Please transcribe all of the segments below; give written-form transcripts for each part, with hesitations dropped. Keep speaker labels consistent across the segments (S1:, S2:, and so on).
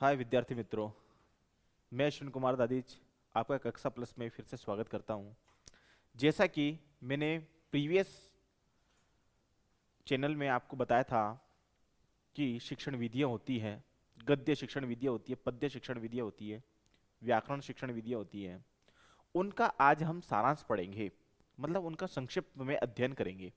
S1: हाय विद्यार्थी मित्रों। मैं अश्विन कुमार दादीज आपका कक्षा प्लस में फिर से स्वागत करता हूं। जैसा कि मैंने प्रीवियस चैनल में आपको बताया था कि शिक्षण विधियां होती हैं, गद्य शिक्षण विधियां होती है, पद्य शिक्षण विधियां होती है, व्याकरण शिक्षण विधियां होती हैं। उनका आज हम सारांश पढ़ेंगे, मतलब उनका संक्षिप्त में अध्ययन करेंगे।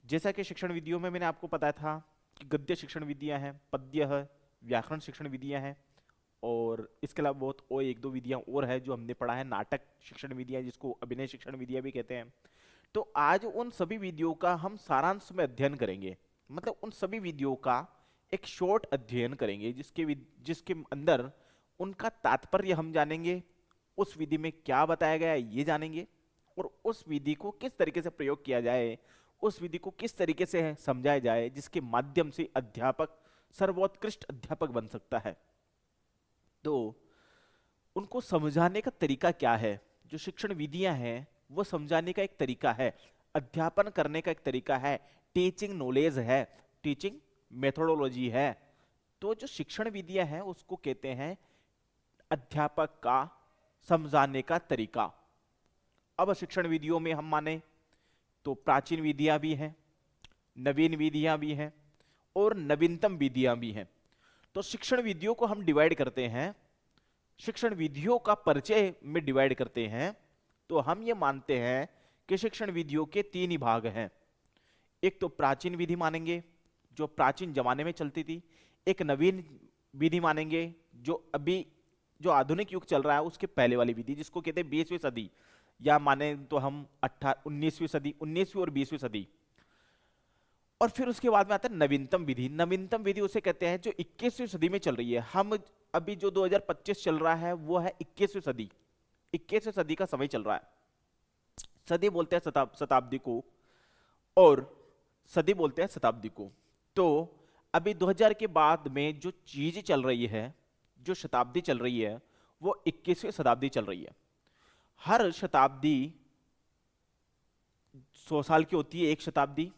S1: जैसा कि शिक्षण विधियों में मैंने आपको बताया था कि गद्य शिक्षण विधियां हैं, पद्य है, व्याकरण शिक्षण विधियां हैं, और इसके अलावा बहुत और एक दो विधियां और है जो हमने पढ़ा है, नाटक शिक्षण विधियां जिसको अभिनय शिक्षण विधियां भी कहते हैं। तो आज उन सभी विधियों का हम सारांश में अध्ययन करेंगे, मतलब उन सभी विधियों का एक शॉर्ट अध्ययन करेंगे जिसके अंदर उनका तात्पर्य हम जानेंगे, उस विधि में क्या बताया गया है ये जानेंगे, और उस विधि को किस तरीके से प्रयोग किया जाए, उस विधि को किस तरीके से समझाया जाए जिसके माध्यम से अध्यापक सर्वोत्कृष्ट अध्यापक बन सकता है। तो उनको समझाने का तरीका क्या है? जो शिक्षण विधियां हैं वो समझाने का एक तरीका है, अध्यापन करने का एक तरीका है, टीचिंग नॉलेज है, टीचिंग मेथोडोलॉजी है। तो जो शिक्षण विधियां हैं उसको कहते हैं अध्यापक का समझाने का तरीका। अब शिक्षण विधियों में हम माने तो प्राचीन विधियां भी हैं, नवीन विधियां भी हैं और नवीनतम विधियां भी हैं। तो शिक्षण विधियों को हम डिवाइड करते हैं, शिक्षण विधियों का परिचय में डिवाइड करते हैं। तो हम ये मानते हैं कि शिक्षण विधियों के तीन ही भाग हैं। एक तो प्राचीन विधि मानेंगे जो प्राचीन जमाने में चलती थी, एक नवीन विधि मानेंगे जो अभी जो आधुनिक युग चल रहा है उसके पहले वाली विधि जिसको कहते हैं 20वीं सदी, या माने तो हम 19वीं सदी, 19वीं और 20वीं सदी। और फिर उसके बाद में आता है नवीनतम विधि। नवीनतम विधि उसे कहते हैं जो 21वीं सदी में चल रही है। हम अभी जो 2025 चल रहा है वो है 21वीं सदी, 21वीं सदी का समय चल रहा है। सदी बोलते हैं शताब्दी को, और सदी बोलते हैं शताब्दी को। तो अभी 2000 के बाद में जो चीज चल रही है, जो शताब्दी चल रही है, वो 21वीं शताब्दी चल रही है। हर शताब्दी 100 साल की होती है, एक शताब्दी।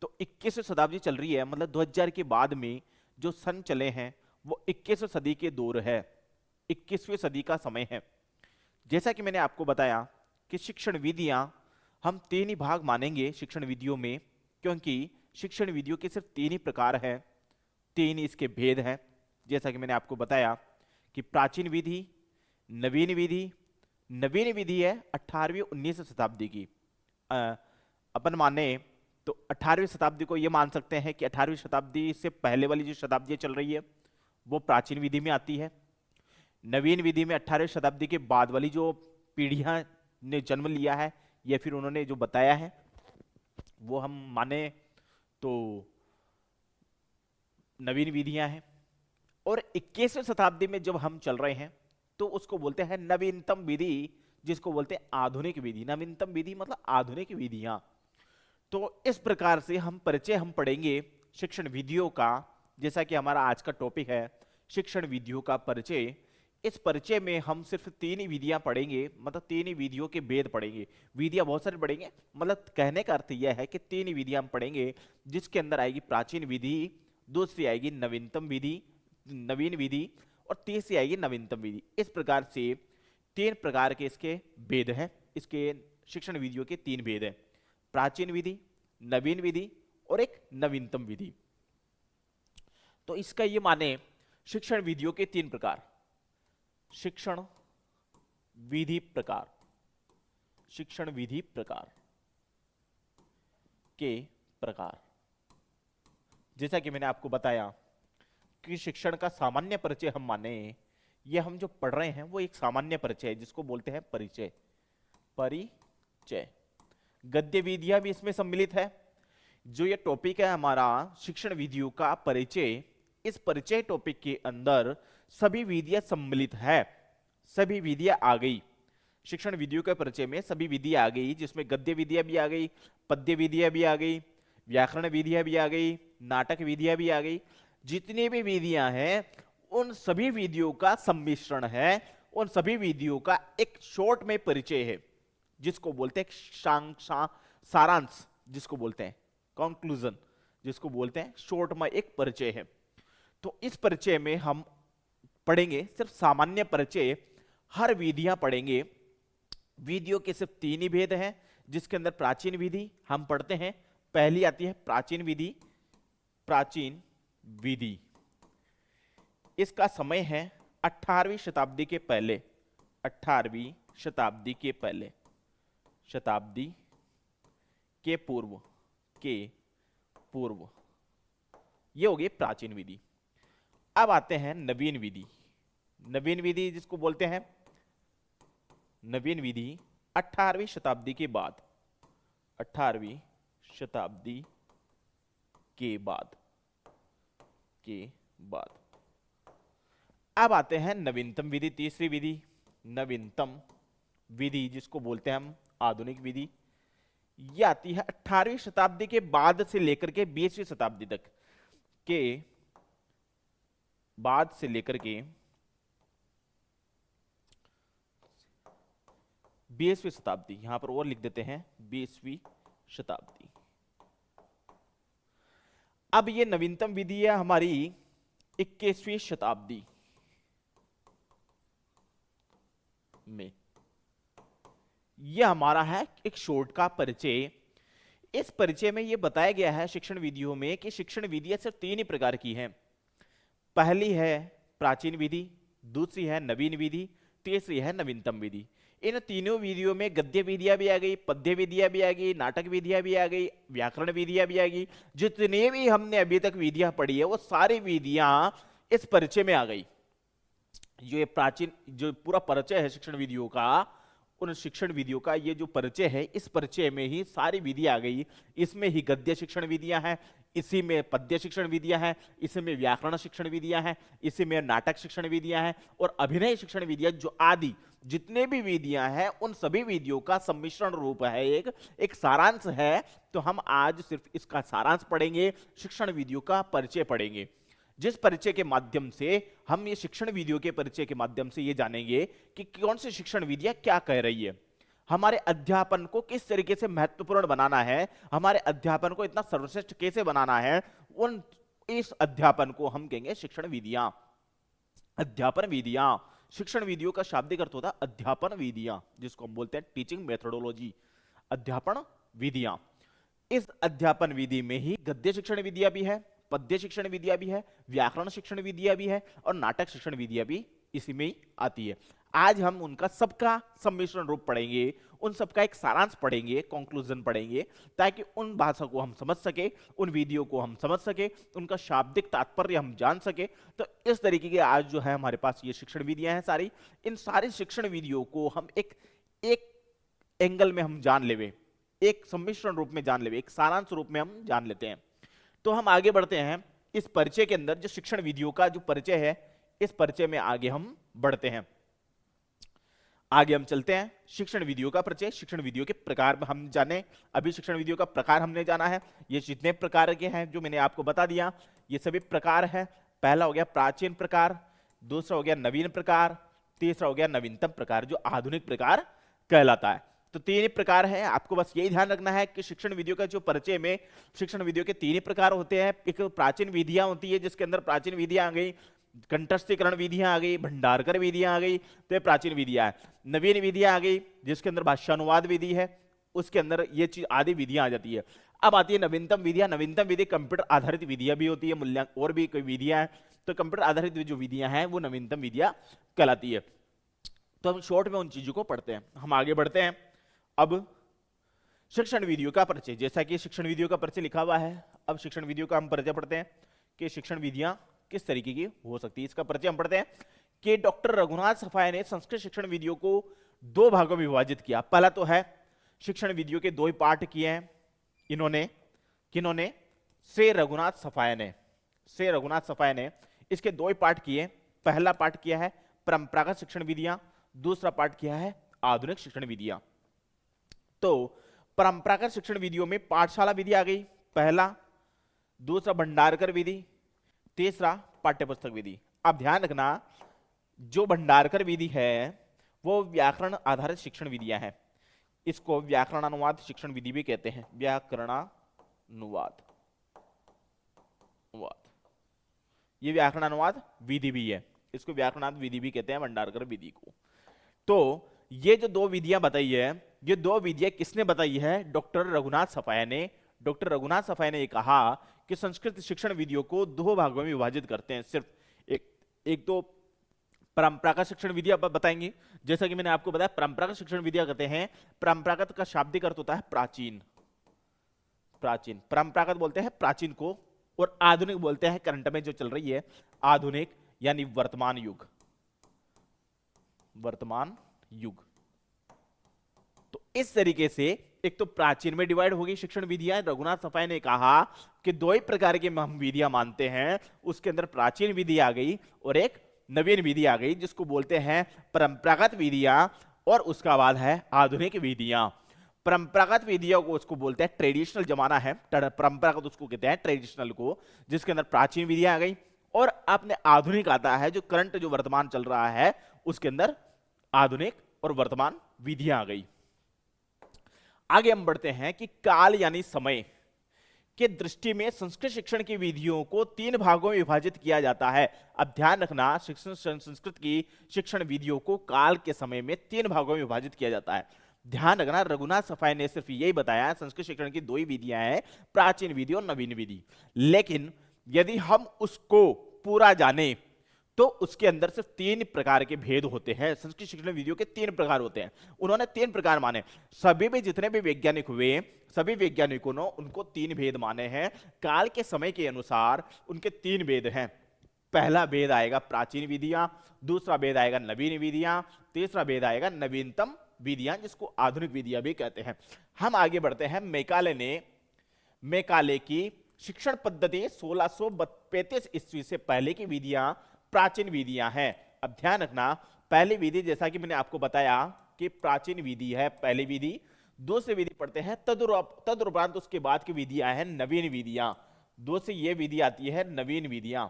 S1: तो 21वीं शताब्दी चल रही है, मतलब 2000 के बाद में जो सन चले हैं वो 21वीं सदी के दौर है, 21वीं सदी का समय है। जैसा कि मैंने आपको बताया कि शिक्षण विधियां हम तीन ही भाग मानेंगे शिक्षण विधियों में, क्योंकि शिक्षण विधियों के सिर्फ तीन ही प्रकार हैं, तीन ही इसके भेद हैं। जैसा कि मैंने आपको बताया कि प्राचीन विधि, नवीन विधि। नवीन विधि है 18वीं 19वीं शताब्दी की। अपन माने तो 18वीं शताब्दी को ये मान सकते हैं कि 18वीं शताब्दी से पहले वाली जो शताब्दी चल रही है वो प्राचीन विधि में आती है। नवीन विधि में 18वीं शताब्दी के बाद वाली जो पीढ़ियां ने जन्म लिया है या फिर उन्होंने जो बताया है वो हम माने तो नवीन विधियां हैं। और 21वीं शताब्दी में जब हम चल रहे हैं तो उसको बोलते हैं नवीनतम विधि, जिसको बोलते हैं आधुनिक विधि। नवीनतम विधि मतलब आधुनिक विधियां। तो इस प्रकार से हम पढ़ेंगे शिक्षण विधियों का। जैसा कि हमारा आज का टॉपिक है शिक्षण विधियों का परिचय। इस परिचय में हम सिर्फ तीन ही विधियां पढ़ेंगे, मतलब तीन ही विधियों के भेद पढ़ेंगे। विधियां बहुत सारी पढ़ेंगे, मतलब कहने का अर्थ यह है कि तीन ही विधियां हम पढ़ेंगे, जिसके अंदर आएगी प्राचीन विधि, दूसरी आएगी नवीनतम विधि, नवीन विधि, और तीसरी आएगी नवीनतम विधि। इस प्रकार से तीन प्रकार के इसके भेद हैं। इसके शिक्षण विधियों के तीन भेद हैं, प्राचीन विधि, नवीन विधि और एक नवीनतम विधि। तो इसका ये माने शिक्षण विधियों के तीन प्रकार, शिक्षण विधि प्रकार, शिक्षण विधि प्रकार के प्रकार। जैसा कि मैंने आपको बताया कि शिक्षण का सामान्य परिचय हम माने, ये हम जो पढ़ रहे हैं वो एक सामान्य परिचय है जिसको बोलते हैं परिचय। परिचय गद्य विधियां भी इसमें सम्मिलित है। जो ये टॉपिक है हमारा शिक्षण विधियों का परिचय, इस परिचय टॉपिक के अंदर सभी विधियां सम्मिलित है। सभी विधियां आ गई शिक्षण विधियों के परिचय में, सभी विधियां आ गई, जिसमें गद्य विधियां भी आ गई, पद्य विधियां भी आ गई, व्याकरण विधियां भी आ गई, नाटक विधियां भी आ गई। जितनी भी विधियां हैं उन सभी विधियों का सम्मिश्रण है, उन सभी विधियों का एक शॉर्ट में परिचय है जिसको बोलते हैं सारांश, जिसको बोलते हैं कंक्लूजन, जिसको बोलते हैं शॉर्ट में एक परिचय है। तो इस परिचय में हम पढ़ेंगे सिर्फ सामान्य परिचय, हर विधियां पढ़ेंगे। विधियों के सिर्फ 3 ही भेद हैं, जिसके अंदर प्राचीन विधि हम पढ़ते हैं। पहली आती है प्राचीन विधि। प्राचीन विधि, इसका समय है 18वीं शताब्दी के पहले, 18वीं शताब्दी के पहले, शताब्दी के पूर्व, के पूर्व। ये हो गई प्राचीन विधि। अब आते हैं नवीन विधि। नवीन विधि जिसको बोलते हैं नवीन विधि 18वीं शताब्दी के बाद, 18वीं शताब्दी के बाद, के बाद। अब आते हैं नवीनतम विधि, तीसरी विधि। नवीनतम विधि जिसको बोलते हैं हम आधुनिक विधि, ये आती है 18वीं शताब्दी के बाद से लेकर के 20वीं शताब्दी तक, के बाद से लेकर के 20वीं शताब्दी, यहां पर और लिख देते हैं 20वीं शताब्दी। अब ये नवीनतम विधि है हमारी 21वीं शताब्दी में। यह हमारा है एक शॉर्ट का परिचय। इस परिचय में यह बताया गया है शिक्षण विधियों में कि शिक्षण विधियां सिर्फ 3 ही प्रकार की हैं। पहली है प्राचीन विधि, दूसरी है नवीन विधि, तीसरी है नवीनतम विधि। इन तीनों विधियों में गद्य विधियां भी आ गई, पद्य विधियां भी आ गई, नाटक विधियां भी आ गई, व्याकरण विधियां भी आ गई। जितने भी हमने अभी तक विधियां पढ़ी है वो सारी विधियां इस परिचय में आ गई। जो ये प्राचीन जो पूरा परिचय है शिक्षण विधियों का, उन शिक्षण विधियों का ये जो परिचय है, इस परिचय में ही सारी विधि आ गई। इसमें ही गद्य शिक्षण विधियां हैं, इसी में पद्य शिक्षण विधियां हैं, इसी में व्याकरण शिक्षण विधियां हैं, इसी में नाटक शिक्षण विधियां हैं और अभिनय शिक्षण विधियां, जो आदि जितने भी विधियां हैं उन सभी विधियों का सम्मिश्रण रूप है, एक सारांश है। तो हम आज सिर्फ इसका सारांश पढ़ेंगे, शिक्षण विधियों का परिचय पढ़ेंगे, जिस परिचय के माध्यम से हम ये शिक्षण विधियों के परिचय के माध्यम से ये जानेंगे कि कौन सी शिक्षण विधियां क्या कह रही है, हमारे अध्यापन को किस तरीके से महत्वपूर्ण बनाना है, हमारे अध्यापन को इतना सर्वश्रेष्ठ कैसे बनाना है, उन इस अध्यापन को हम कहेंगे शिक्षण विधियां। अध्यापन विधियां, शिक्षण विधियों का शाब्दिक अर्थ होता है अध्यापन विधियां, जिसको हम बोलते हैं टीचिंग मेथोडोलॉजी। अध्यापन विधियां, इस अध्यापन विधि में ही गद्य शिक्षण विधियां भी है, पद्य शिक्षण विधियां भी है, व्याकरण शिक्षण विधियां भी है और नाटक शिक्षण विधियां भी इसी में ही आती है। आज हम उनका सबका सम्मिश्रण रूप पढ़ेंगे, उन सबका एक सारांश पढ़ेंगे, कंक्लूजन पढ़ेंगे, ताकि उन भाषा को हम समझ सके, उन विधियों को हम समझ सके, उनका शाब्दिक तात्पर्य हम जान सके। तो इस तरीके के आज जो है हमारे पास ये शिक्षण विधियां हैं सारी। इन सारी शिक्षण विधियों को हम एक एंगल में हम जान लेवे, एक सम्मिश्रण रूप में जान लेवे, एक सारांश रूप में हम जान लेते हैं। तो हम आगे बढ़ते हैं इस परिचय के अंदर, जो शिक्षण विधियों का जो परिचय है, इस परिचय में आगे हम बढ़ते हैं। आगे हम चलते हैं शिक्षण विधियों का परिचय, शिक्षण विधियों के प्रकार हम जाने। अभी शिक्षण विधियों का प्रकार हमने जाना है, ये जितने प्रकार के हैं जो मैंने आपको बता दिया, ये सभी प्रकार है। पहला हो गया प्राचीन प्रकार, दूसरा हो गया नवीन प्रकार, तीसरा हो गया नवीनतम प्रकार, जो आधुनिक प्रकार कहलाता है। तो 3 ही प्रकार है। आपको बस यही ध्यान रखना है कि शिक्षण विधियों का जो परिचय में शिक्षण विधियों के 3 ही प्रकार होते हैं। एक प्राचीन विधियां होती है, जिसके अंदर प्राचीन विधियां आ गई, कंठस्थीकरण विधियां आ गई, भंडारकर विधियां आ गई, तो ये प्राचीन विधियां है। नवीन विधियां आ गई जिसके अंदर भाष्यानुवाद विधि है, उसके अंदर ये चीज आदि विधियां आ जाती है। अब आती है नवीनतम विधियां। नवीनतम विधि कंप्यूटर आधारित विधियां भी होती है, मूल्यांकन और भी कोई विधियां हैं, तो कंप्यूटर आधारित जो विधियां हैं वो नवीनतम विधियां कहलाती है। तो हम शॉर्ट में उन चीजों को पढ़ते हैं। हम आगे बढ़ते हैं। अब शिक्षण विधियों का परिचय, जैसा कि शिक्षण विधियों का परिचय लिखा हुआ है, अब शिक्षण विधियों का हम परिचय पढ़ते हैं कि शिक्षण विधियां किस तरीके की हो सकती है। इसका परिचय हम पढ़ते हैं कि डॉक्टर रघुनाथ सफाया ने संस्कृत शिक्षण विधियों को 2 भागों में विभाजित किया। पहला तो है शिक्षण विधियों के 2 ही पार्ट किए हैं इन्होंने, किन्होंने? से रघुनाथ सफाया ने इसके 2 ही पार्ट किए। पहला पार्ट किया है परंपरागत शिक्षण विधियां, दूसरा पार्ट किया है आधुनिक शिक्षण विधियां। तो परंपरागत शिक्षण विधियों में पाठशाला विधि आ गई पहला, दूसरा भंडारकर विधि, तीसरा पाठ्यपुस्तक विधि। अब ध्यान रखना, जो भंडारकर विधि है वो व्याकरण आधारित शिक्षण विधियां हैं। इसको व्याकरणानुवाद शिक्षण विधि भी कहते हैं, व्याकरणानुवाद, ये व्याकरणानुवाद विधि भी है। इसको व्याकरणार्थ विधि भी कहते हैं, भंडारकर विधि को। तो ये जो दो विधियां बताई है, ये दो विधियां किसने बताई है? डॉक्टर रघुनाथ सफाया ने। डॉक्टर रघुनाथ सफाया ने कहा कि संस्कृत शिक्षण विधियों को दो भागों में विभाजित करते हैं। सिर्फ एक एक तो परंपरागत शिक्षण विधियां बताएंगे, जैसा कि मैंने आपको बताया परंपरागत शिक्षण विधियां कहते हैं, परंपरागत का शाब्दिक अर्थ होता है प्राचीन। प्राचीन, परंपरागत बोलते हैं प्राचीन को, और आधुनिक बोलते हैं करंट में जो चल रही है आधुनिक, यानी वर्तमान युग। वर्तमान युग। तो इस तरीके से एक तो प्राचीन में डिवाइड होगी शिक्षण विधियां। रघुनाथ सफाई ने कहा कि दो ही प्रकार की हम विधियां मानते हैं, उसके अंदर प्राचीन विधि आ गई और एक नवीन विधि आ गई, जिसको बोलते हैं परंपरागत विधियां, और उसका बाद है आधुनिक विधियां। परंपरागत विधियों को उसको बोलते हैं ट्रेडिशनल जमाना है, परंपरागत उसको कहते हैं ट्रेडिशनल को, जिसके अंदर प्राचीन विधियां आ गई, और अपने आधुनिक आता है जो करंट जो वर्तमान चल रहा है उसके अंदर आधुनिक और वर्तमान विधियां आ गई। आगे हम बढ़ते हैं कि काल यानी समय के दृष्टि में संस्कृत शिक्षण की विधियों को तीन भागों में विभाजित किया जाता है। अब ध्यान रखना, शिक्षण संस्कृत की शिक्षण विधियों को काल के समय में तीन भागों में विभाजित किया जाता है। ध्यान रखना, रघुनाथ सफाई ने सिर्फ यही बताया संस्कृत शिक्षण की दो ही विधियां हैं, प्राचीन विधि और नवीन विधि। लेकिन यदि हम उसको पूरा जाने तो उसके अंदर सिर्फ तीन प्रकार के भेद होते हैं। संस्कृत शिक्षण विधियों के तीन प्रकार होते हैं, उन्होंने तीन प्रकार माने। सभी भी जितने भी वैज्ञानिक हुए, सभी वैज्ञानिकों ने उनको तीन भेद माने हैं। काल के समय के अनुसार उनके तीन भेद हैं। पहला भेद आएगा प्राचीन विधियां, दूसरा भेद आएगा नवीन विधियां, तीसरा भेद आएगा नवीनतम विधियां, जिसको आधुनिक विधियां भी कहते हैं। हम आगे बढ़ते हैं। मैकाले की शिक्षण पद्धति 1635 ईस्वी से पहले की विधियां प्राचीन विधियां हैं। अब ध्यान रखना, पहली विधि जैसा कि मैंने आपको बताया कि प्राचीन विधि है पहली विधि, दूसरी विधि पढ़ते हैं तदुपरांत उसके बाद की विधियां हैं नवीन विधियां। दो से ये विधि आती है नवीन विधियां,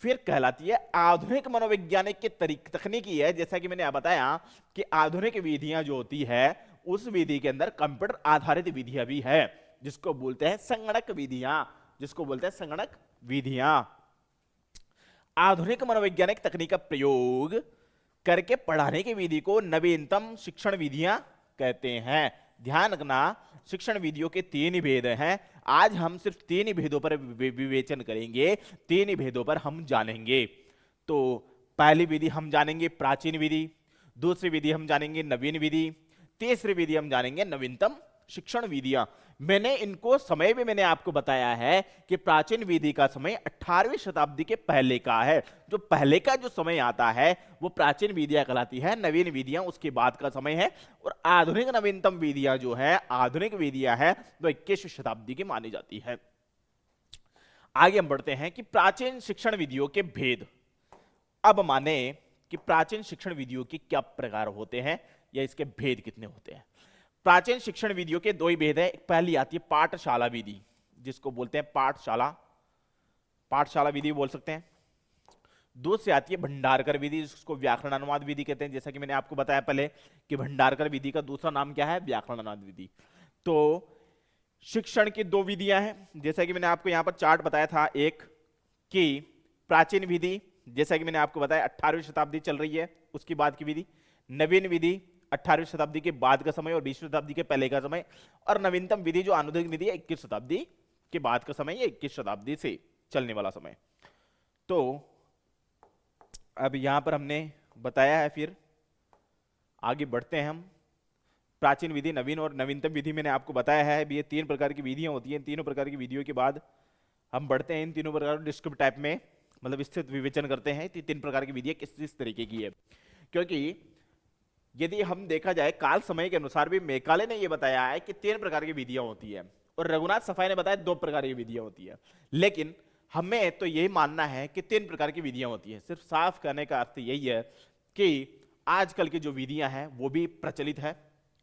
S1: फिर कहलाती है आधुनिक मनोवैज्ञानिक की तकनीकी है। जैसा कि मैंने बताया कि आधुनिक विधियां जो होती है उस विधि के अंदर कंप्यूटर आधारित विधियां भी है, जिसको बोलते हैं संगणक विधियां, जिसको बोलते हैं संगणक विधियां। आधुनिक मनोवैज्ञानिक तकनीक का प्रयोग करके पढ़ाने की विधि को नवीनतम शिक्षण विधियां कहते हैं। ध्यान रखना, शिक्षण विधियों के तीन ही भेद हैं। आज हम सिर्फ तीन ही भेदों पर विवेचन करेंगे, तीन ही भेदों पर हम जानेंगे। तो पहली विधि हम जानेंगे प्राचीन विधि, दूसरी विधि हम जानेंगे नवीन विधि, तीसरी विधि हम जानेंगे नवीनतम शिक्षण विधियां। मैंने इनको समय भी मैंने आपको बताया है कि प्राचीन विधि का समय 18वीं शताब्दी के पहले का है। जो पहले का जो समय आता है वो प्राचीन विधियां कहलाती है, नवीन विधियां उसके बाद का समय है, और आधुनिक नवीनतम विधियां जो है आधुनिक विधियां है वो 21वीं शताब्दी की मानी जाती है। आगे हम बढ़ते हैं कि प्राचीन शिक्षण विधियों के भेद। अब माने कि प्राचीन शिक्षण विधियों के क्या प्रकार होते हैं या इसके भेद कितने होते हैं। प्राचीन शिक्षण विधियों के दो ही भेद है। पहली आती है पाठशाला विधि, जिसको बोलते हैं पाठशाला विधि बोल सकते हैं। दूसरी आती है भंडारकर विधि, जिसको व्याकरण अनुवाद विधि कहते हैं। जैसा कि मैंने आपको बताया पहले कि भंडारकर विधि का दूसरा नाम क्या है, व्याकरण अनुवाद विधि। तो शिक्षण की दो विधियां हैं, जैसा कि मैंने आपको यहां पर चार्ट बताया था। एक कि प्राचीन विधि, जैसा कि मैंने आपको बताया 18वीं शताब्दी चल रही है उसकी बाद की विधि। नवीन विधि 18वीं शताब्दी के बाद का समय और 20वीं शताब्दी के पहले का समय। और नवीनतम विधि जो आधुनिक विधि है 21 शताब्दी के बाद का समय, या 21 शताब्दी से चलने वाला समय। तो अब यहां पर हमने बताया है, फिर आगे बढ़ते हैं हम। प्राचीन विधि, नवीन और नवीनतम विधि मैंने आपको बताया है। ये तीन प्रकार की विधियां होती हैं। तीनों प्रकार की विधियों के बाद हम बढ़ते हैं इन तीनों प्रकार डिस्क्रिप्टिव टाइप में, मतलब स्थित विवेचन करते हैं तीन प्रकार की विधियां किस तरीके की है। क्योंकि यदि हम देखा जाए काल समय के अनुसार भी मैकाले ने यह बताया है कि तीन प्रकार की विधियां होती है, और रघुनाथ सफाई ने बताया दो प्रकार की विधियां होती है। लेकिन हमें तो यही मानना है कि तीन प्रकार की विधियां होती है। सिर्फ साफ करने का अर्थ यही है कि आजकल की जो विधियां हैं वो भी प्रचलित है।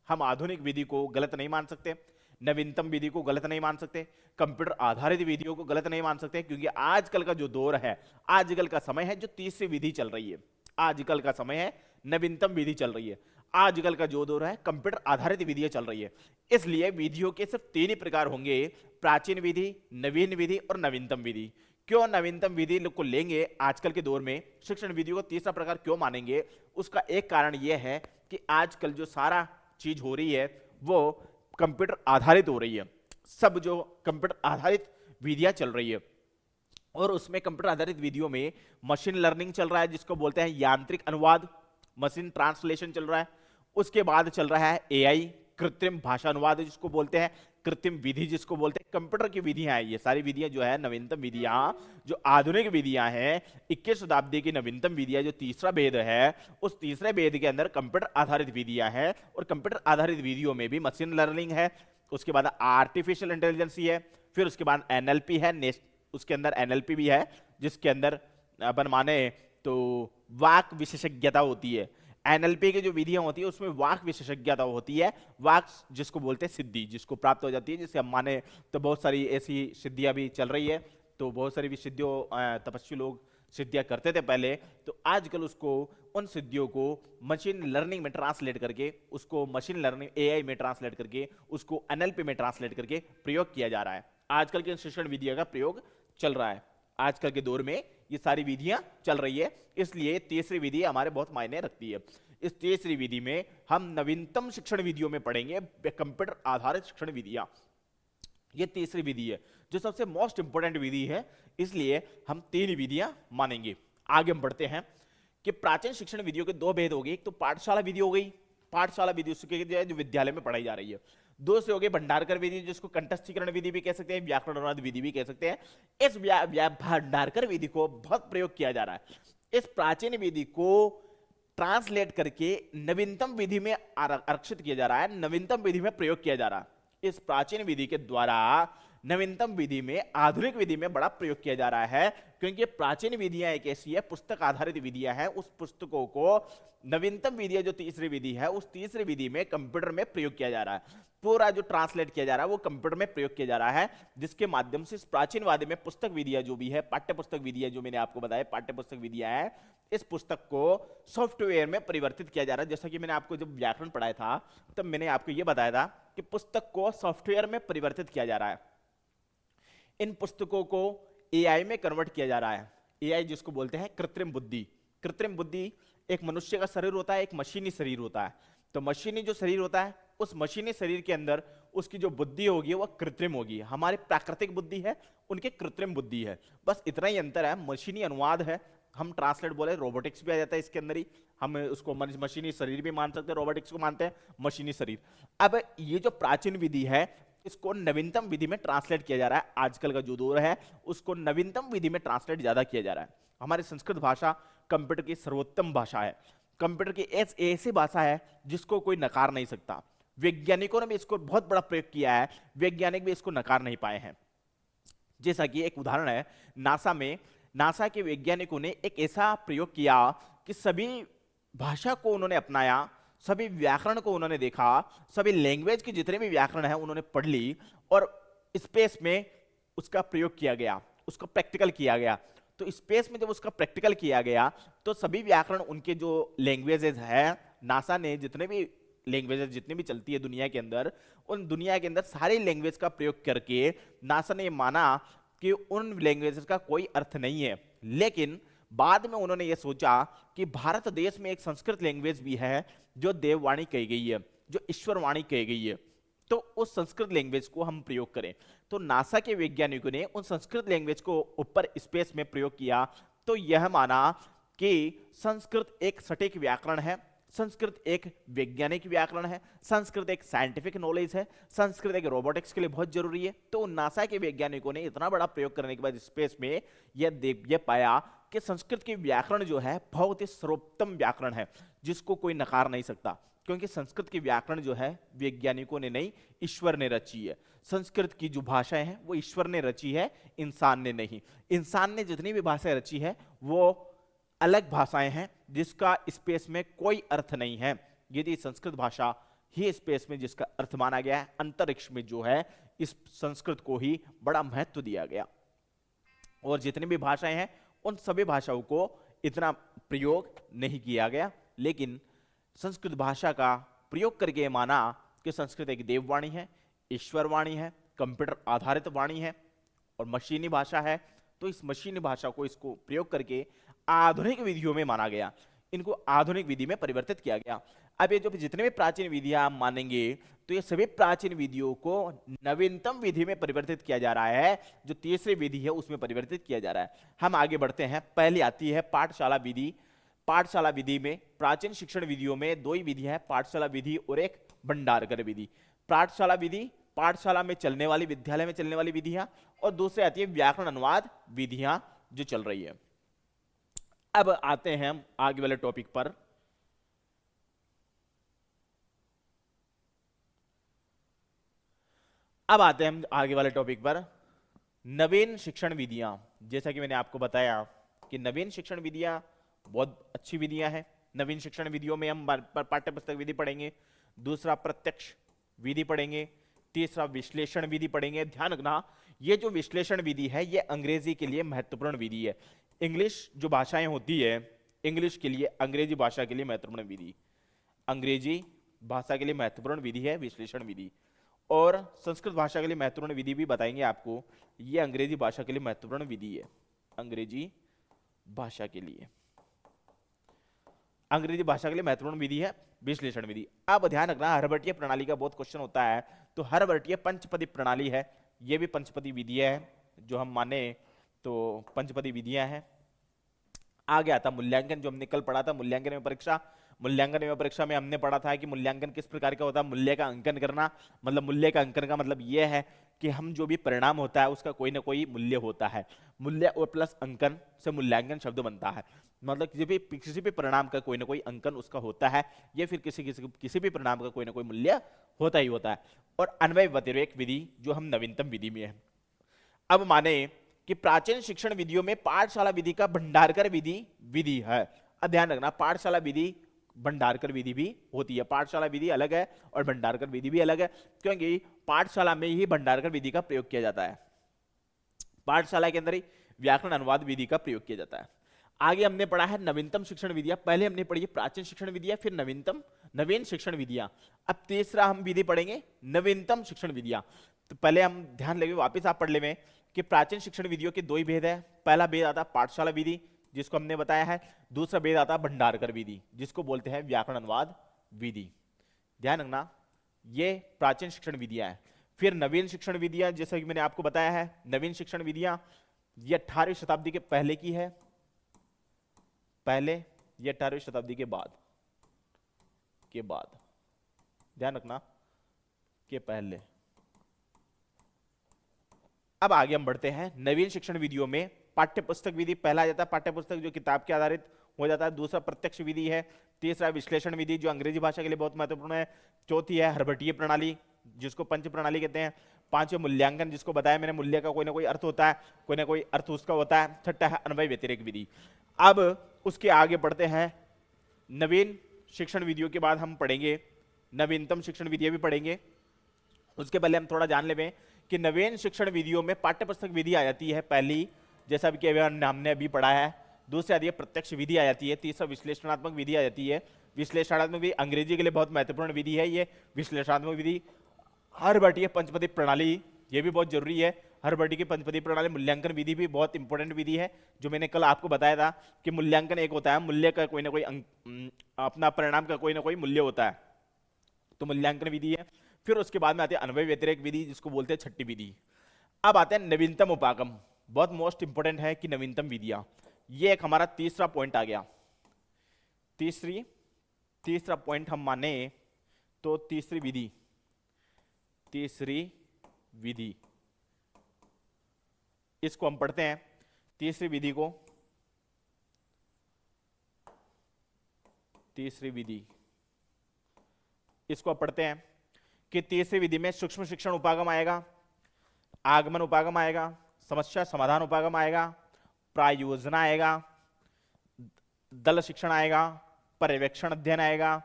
S1: हम आधुनिक विधि को गलत नहीं मान सकते, नवीनतम विधि को गलत नहीं मान सकते, कंप्यूटर आधारित विधियों को गलत नहीं मान सकते, क्योंकि आजकल का जो दौर है, आजकल का समय है जो तीसरी विधि चल रही है, आजकल का समय है नवीनतम विधि चल रही है, आजकल का जो दौर है कंप्यूटर आधारित विधियां चल रही है। इसलिए विधियों के सिर्फ तीन ही प्रकार होंगे, प्राचीन विधि, नवीन विधि और नवीनतम विधि। क्यों नवीनतम विधि को लेंगे आजकल के दौर में, शिक्षण विधि को तीसरा प्रकार क्यों मानेंगे? उसका एक कारण यह है कि आजकल जो सारा चीज हो रही है वो कंप्यूटर आधारित हो रही है। सब जो कंप्यूटर आधारित विधियां चल रही है, और उसमें कंप्यूटर आधारित विधियों में मशीन लर्निंग चल रहा है जिसको बोलते हैं यांत्रिक अनुवाद, मशीन ट्रांसलेशन चल रहा है। उसके बाद चल रहा है एआई, कृत्रिम भाषा अनुवाद जिसको बोलते हैं, कृत्रिम विधि जिसको बोलते हैं। कंप्यूटर की विधियां हैं ये सारी विधियां जो है नवीनतम विधियां, जो आधुनिक विधियां हैं, 21 शताब्दी की नवीनतम विधियां, जो तीसरा भेद है उस तीसरे भेद के अंदर कंप्यूटर आधारित विधियां हैं। और कंप्यूटर आधारित विधियों में भी मशीन लर्निंग है, उसके बाद आर्टिफिशियल इंटेलिजेंस है, फिर उसके बाद एनएलपी है, उसके अंदर एनएलपी भी है जिसके अंदर अपन माने तो वाक विशेषज्ञता होती है। एनएलपी की जो विधियां होती है उसमें वाक विशेषज्ञता होती है, वाक जिसको बोलते हैं सिद्धि जिसको प्राप्त हो जाती है, जिसे हम माने तो बहुत सारी ऐसी सिद्धियां भी चल रही है। तो बहुत सारी भी सिद्धियों तपस्वी लोग सिद्धियां करते थे पहले, तो आजकल उसको उन सिद्धियों को मशीन लर्निंग में ट्रांसलेट करके, उसको मशीन लर्निंग एआई में ट्रांसलेट करके, उसको एनएलपी में ट्रांसलेट करके प्रयोग किया जा रहा है। आजकल के शिक्षण विधियों का प्रयोग चल रहा है, आजकल के दौर में ये सारी विधियां चल रही है। इसलिए तीसरी विधि हमारे बहुत मायने रखती है। इस तीसरी विधि में हम नवीनतम शिक्षण विधियों में पढ़ेंगे कंप्यूटर आधारित शिक्षण विधियां। ये तीसरी विधि है जो सबसे मोस्ट इंपोर्टेंट विधि है, इसलिए हम तीन विधियां मानेंगे। आगे हम बढ़ते हैं कि प्राचीन शिक्षण विधियों के दो भेद हो गए। एक तो पाठशाला विधि हो गई, पाठशाला विधि उसके जो विद्यालय में पढ़ाई जा रही है। दूसरे हो गए भंडारकर विधि जिसको कंठस्थीकरण विधि भी कह सकते हैं, व्याकरण अनुवाद विधि भी कह सकते हैं। इस भंडारकर विधि को बहुत प्रयोग किया जा रहा है। इस प्राचीन विधि को ट्रांसलेट करके नवीनतम विधि में आरक्षित किया जा रहा है, नवीनतम विधि में प्रयोग किया जा रहा है। इस प्राचीन विधि के द्वारा नवीनतम विधि में, आधुनिक विधि में बड़ा प्रयोग किया जा रहा है, क्योंकि प्राचीन विधियां एक ऐसी है, पुस्तक आधारित विधियां हैं, उस पुस्तकों को नवीनतम विधि जो तीसरी विधि है उस तीसरी विधि में कंप्यूटर में प्रयोग किया जा रहा है। पूरा जो ट्रांसलेट किया जा रहा है वो कंप्यूटर में प्रयोग किया जा रहा है, जिसके माध्यम से इस प्राचीनवाद में पुस्तक विधियां जो भी है, पाठ्य पुस्तक विधियां जो मैंने आपको बताया पाठ्य पुस्तक विधियां हैं, इस पुस्तक को सॉफ्टवेयर में परिवर्तित किया जा रहा है। जैसा कि मैंने आपको जब व्याकरण पढ़ाया था तब मैंने आपको यह बताया था कि पुस्तक को सॉफ्टवेयर में परिवर्तित किया जा रहा है, इन पुस्तकों को एआई में कन्वर्ट किया जा रहा है। एआई जिसको बोलते हैं कृत्रिम बुद्धि। कृत्रिम बुद्धि एक मनुष्य का शरीर होता है, एक मशीनी शरीर होता है। तो मशीनी जो शरीर होता है उस मशीनी शरीर के अंदर उसकी जो बुद्धि होगी वह कृत्रिम होगी। हमारी प्राकृतिक बुद्धि है, उनके कृत्रिम बुद्धि है, बस इतना ही अंतर है। मशीनी अनुवाद है, हम ट्रांसलेट बोले, रोबोटिक्स भी आ जाता है इसके अंदर ही, हम उसको मशीनी शरीर भी मान सकते हैं, रोबोटिक्स को मानते हैं मशीनी शरीर। अब ये जो प्राचीन विधि है इसको नवीनतम विधि में ट्रांसलेट किया जा रहा है। आजकल का जो दौर है उसको नवीनतम विधि में ट्रांसलेट ज्यादा किया जा रहा है। हमारी संस्कृत भाषा कंप्यूटर की सर्वोत्तम भाषा है, कंप्यूटर की ऐसी भाषा है जिसको कोई नकार नहीं सकता। वैज्ञानिकों ने भी इसको बहुत बड़ा प्रयोग किया है, वैज्ञानिक भी इसको नकार नहीं पाए हैं। जैसा कि एक उदाहरण है, नासा में, नासा के वैज्ञानिकों ने एक ऐसा प्रयोग किया कि सभी भाषा को उन्होंने अपनाया, सभी व्याकरण को उन्होंने देखा, सभी लैंग्वेज के जितने भी व्याकरण है उन्होंने पढ़ ली और स्पेस में उसका प्रयोग किया गया, उसका प्रैक्टिकल किया गया। तो स्पेस में जब उसका प्रैक्टिकल किया गया तो सभी व्याकरण, उनके जो लैंग्वेजेस है, नासा ने जितने भी लैंग्वेजेस जितनी भी चलती है दुनिया के अंदर, उन दुनिया के अंदर सारी लैंग्वेज का प्रयोग करके नासा ने माना कि उन लैंग्वेजेस का कोई अर्थ नहीं है। लेकिन बाद में उन्होंने ये सोचा कि भारत देश में एक संस्कृत लैंग्वेज भी है जो देववाणी कही गई है, जो ईश्वरवाणी कही गई है, तो उस संस्कृत लैंग्वेज को हम प्रयोग करें। तो नासा के वैज्ञानिकों ने उन संस्कृत लैंग्वेज को ऊपर स्पेस में प्रयोग किया, तो यह माना कि संस्कृत एक सटीक व्याकरण है, संस्कृत एक वैज्ञानिक व्याकरण है, संस्कृत एक साइंटिफिक नॉलेज है, संस्कृत एक रोबोटिक्स के लिए बहुत जरूरी है। तो नासा के वैज्ञानिकों ने इतना बड़ा प्रयोग करने के बाद स्पेस में यह पाया कि संस्कृत की व्याकरण जो है बहुत ही सर्वोत्तम व्याकरण है, जिसको कोई नकार नहीं सकता, क्योंकि संस्कृत की व्याकरण जो है वैज्ञानिकों ने नहीं, ईश्वर ने रची है। संस्कृत की जो भाषाएं हैं वो ईश्वर ने रची है, इंसान ने नहीं। इंसान ने जितनी भी भाषाएं रची है वो अलग भाषाएं हैं जिसका स्पेस में कोई अर्थ नहीं है। यदि संस्कृत भाषा ही स्पेस में जिसका अर्थ माना गया है, अंतरिक्ष में जो है इस संस्कृत को ही बड़ा महत्व दिया गया। और जितनी भी भाषाएं हैं उन सभी भाषाओं को इतना प्रयोग नहीं किया गया, लेकिन संस्कृत भाषा का प्रयोग करके माना कि संस्कृत एक देववाणी है, ईश्वरवाणी है, कंप्यूटर आधारित वाणी है और मशीनी भाषा है, तो इस मशीनी भाषा को इसको प्रयोग करके आधुनिक विधियों में माना गया, इनको आधुनिक विधि में परिवर्तित किया गया। अब ये जो जितने भी प्राचीन विधियां आप मानेंगे, तो ये सभी प्राचीन विधियों को नवीनतम विधि में परिवर्तित किया जा रहा है, जो तीसरी विधि है उसमें परिवर्तित किया जा रहा है। हम आगे बढ़ते हैं। पहली आती है पाठशाला विधि। पाठशाला विधि में, प्राचीन शिक्षण विधियों में दो ही विधियां हैं, पाठशाला विधि और एक भंडारकर विधि। पाठशाला विधि पाठशाला में चलने वाली, विद्यालय में चलने वाली विधियां, और दूसरी आती है व्याकरण अनुवाद विधियां जो चल रही है। अब आते हैं हम आगे वाले टॉपिक पर। अब आते हैं हम आगे वाले टॉपिक पर, नवीन शिक्षण विधियां। जैसा कि मैंने आपको बताया कि नवीन शिक्षण विधियां बहुत अच्छी विधियां हैं। नवीन शिक्षण विधियों में हम पाठ्य पुस्तक विधि पढ़ेंगे, दूसरा प्रत्यक्ष विधि पढ़ेंगे, तीसरा विश्लेषण विधि पढ़ेंगे। ध्यान रखना, ये जो विश्लेषण विधि है ये अंग्रेजी के लिए महत्वपूर्ण विधि है। इंग्लिश जो भाषाएं होती है, इंग्लिश के लिए, अंग्रेजी भाषा के लिए महत्वपूर्ण विधि, अंग्रेजी भाषा के लिए महत्वपूर्ण विधि है विश्लेषण विधि। और संस्कृत भाषा के लिए महत्वपूर्ण विधि भी बताएंगे आपको, ये अंग्रेजी भाषा के लिए महत्वपूर्ण विधि है। अंग्रेजी भाषा के लिए, अंग्रेजी भाषा के लिए महत्वपूर्ण विधि है विश्लेषण विधि। अब ध्यान रखना, हरवर्टीय प्रणाली का बहुत क्वेश्चन होता है, तो हरवर्टीय पंचपदी प्रणाली है, ये भी पंचपदी विधियां है जो हम माने तो पंचपदी विधियां हैं। आगे आता मूल्यांकन, जो हमने कल पढ़ा था, मूल्यांकन में परीक्षा। मूल्यांकन में परीक्षा में हमने पढ़ा था कि मूल्यांकन किस प्रकार का होता है। मूल्य का अंकन करना, मतलब मूल्य का अंकन का मतलब यह है कि हम जो भी परिणाम होता है उसका कोई ना कोई मूल्य होता है। मूल्य और प्लस अंकन से मूल्यांकन शब्द बनता है, मतलब किसी भी परिणाम का कोई ना कोई अंकन उसका होता है, या फिर किसी भी परिणाम का कोई ना कोई मूल्य होता ही होता है। और अन्वय व्यतिरेक विधि जो हम नवीनतम विधि में है। अब माने कि प्राचीन शिक्षण विधियों में पाठशाला विधि का भंडारकर विधि है। अब ध्यान रखना, पाठशाला विधि भंडारकर विधि भी होती है। पाठशाला विधि अलग है और भंडारकर विधि भी अलग है, क्योंकि पाठशाला में ही भंडारकर विधि का प्रयोग किया जाता है, पाठशाला के अंदर ही व्याकरण अनुवाद विधि का प्रयोग किया जाता है। आगे हमने पढ़ा है नवीनतम शिक्षण विधियां। पहले हमने पढ़ी प्राचीन शिक्षण विधियां, फिर नवीन शिक्षण विधियां। अब तीसरा हम विधि पढ़ेंगे नवीनतम शिक्षण विधियां। तो पहले हम ध्यान लगे, वापस आप पढ़ ले में कि प्राचीन शिक्षण विधियों के दो ही भेद है। पहला भेद आता पाठशाला विधि जिसको हमने बताया है, दूसरा भेद आता भंडारकर विधि जिसको बोलते हैं व्याकरण अनुवाद विधि। ध्यान रखना, ये प्राचीन शिक्षण विधियां हैं। फिर नवीन शिक्षण विधियां, जैसा कि मैंने आपको बताया है, नवीन शिक्षण विधियां ये 18वीं शताब्दी के पहले की है, पहले, ये 18वीं शताब्दी के बाद ध्यान रखना के पहले। अब आगे हम बढ़ते हैं नवीन शिक्षण विधियों में। पाठ्य पुस्तक विधि पहला आ जाता है, पाठ्य पुस्तक जो किताब के आधारित हो जाता है। दूसरा प्रत्यक्ष विधि है। तीसरा विश्लेषण विधि जो अंग्रेजी भाषा के लिए बहुत महत्वपूर्ण है। चौथी है हरभट्टीय प्रणाली जिसको पंच प्रणाली कहते हैं। पांचवें मूल्यांकन, जिसको बताया मैंने, मूल्य का कोई ना कोई अर्थ होता है, कोई ना कोई अर्थ उसका होता है। छठा है अन्वय व्यतिरेक विधि। अब उसके आगे बढ़ते हैं, नवीन शिक्षण विधियों के बाद हम पढ़ेंगे नवीनतम शिक्षण विधियां भी पढ़ेंगे। उसके पहले हम थोड़ा जान लें कि नवीन शिक्षण विधियों में पाठ्य पुस्तक विधि आ जाती है पहली, जैसा कि हमने अभी पढ़ा है। दूसरी आती है प्रत्यक्ष विधि आ जाती है। तीसरा विश्लेषणात्मक विधि आ जाती है। विश्लेषणात्मक विधि अंग्रेजी के लिए बहुत महत्वपूर्ण विधि है। ये विश्लेषणात्मक विधि हरभट्टीय पंचपदी प्रणाली, ये भी बहुत जरूरी है। हरभट्टी की पंचपदी प्रणाली। मूल्यांकन विधि भी बहुत इंपॉर्टेंट विधि है, जो मैंने कल आपको बताया था कि मूल्यांकन एक होता है, मूल्य का कोई ना कोई अपना परिणाम का कोई ना कोई मूल्य होता है, तो मूल्यांकन विधि है। फिर उसके बाद में आती है अन्वय व्यतिरेक विधि जिसको बोलते हैं छठी विधि। अब आते हैं नवीनतम उपागम, बहुत मोस्ट इंपोर्टेंट है कि नवीनतम विधियां, ये एक हमारा तीसरा पॉइंट आ गया। तीसरा पॉइंट हम माने तो तीसरी विधि इसको हम पढ़ते हैं। तीसरी विधि इसको पढ़ते हैं कि तीसरी विधि में सूक्ष्म शिक्षण उपागम आएगा, आगमन उपागम आएगा, समस्या समाधान उपागम आएगा, प्रायोजना आएगा, दल शिक्षण आएगा, पर्यवेक्षण अध्ययन आएगा,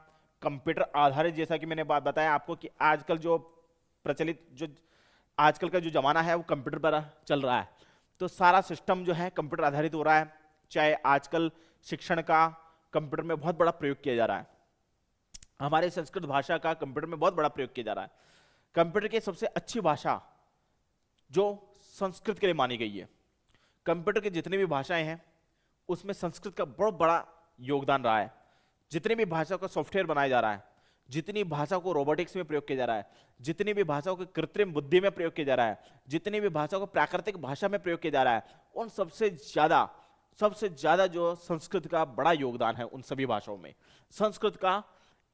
S1: कंप्यूटर आधारित, जैसा कि मैंने बात बताया आपको कि आजकल जो प्रचलित जो आजकल का जो जमाना है वो कंप्यूटर पर चल रहा है, तो सारा सिस्टम जो है कंप्यूटर आधारित हो रहा है। चाहे आजकल शिक्षण का कंप्यूटर में बहुत बड़ा प्रयोग किया जा रहा है, हमारे संस्कृत भाषा का कंप्यूटर में बहुत बड़ा प्रयोग किया जा रहा है। कंप्यूटर की सबसे अच्छी भाषा जो संस्कृत के लिए मानी गई है, कंप्यूटर की जितनी भी भाषाएं हैं उसमें संस्कृत का बहुत बड़ा योगदान रहा है। जितनी भी भाषा का सॉफ्टवेयर बनाया जा रहा है, जितनी भाषा को रोबोटिक्स में प्रयोग किया जा रहा है, जितनी भी भाषाओं को कृत्रिम बुद्धि में प्रयोग किया जा रहा है, जितनी भी भाषा को प्राकृतिक भाषा में प्रयोग किया जा रहा है, उन सबसे ज्यादा जो संस्कृत का बड़ा योगदान है उन सभी भाषाओं में। संस्कृत का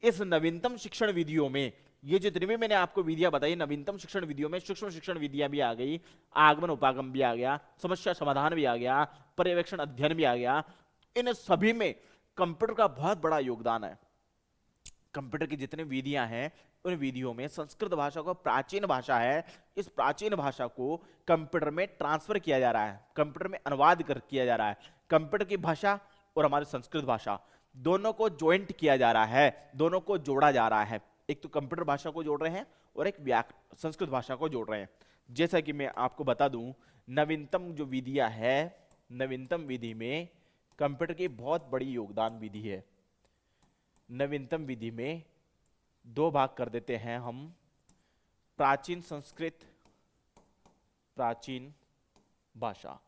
S1: इस नवीनतम शिक्षण विधियों में, ये जितनी भी मैंने आपको विधियां बताई, नवीनतम शिक्षण विधियों में सूक्ष्म शिक्षण विधियां भी आ गई, आगमन उपागम भी आ गया, समस्या समाधान भी आ गया, पर्यवेक्षण अध्ययन भी आ गया, इन सभी में कंप्यूटर का बहुत बड़ा योगदान है। कंप्यूटर की जितनी विधियां हैं उन विधियों में संस्कृत भाषा को, प्राचीन भाषा है, इस प्राचीन भाषा को कंप्यूटर में ट्रांसफर किया जा रहा है, कंप्यूटर में अनुवाद किया जा रहा है। कंप्यूटर की भाषा और हमारी संस्कृत भाषा दोनों को ज्वाइंट किया जा रहा है, दोनों को जोड़ा जा रहा है। एक तो कंप्यूटर भाषा को जोड़ रहे हैं और एक संस्कृत भाषा को जोड़ रहे हैं। जैसा कि मैं आपको बता दूं, नवीनतम जो विधियां है, नवीनतम विधि में कंप्यूटर की बहुत बड़ी योगदान विधि है। नवीनतम विधि में दो भाग कर देते हैं हम, प्राचीन संस्कृत, प्राचीन भाषा,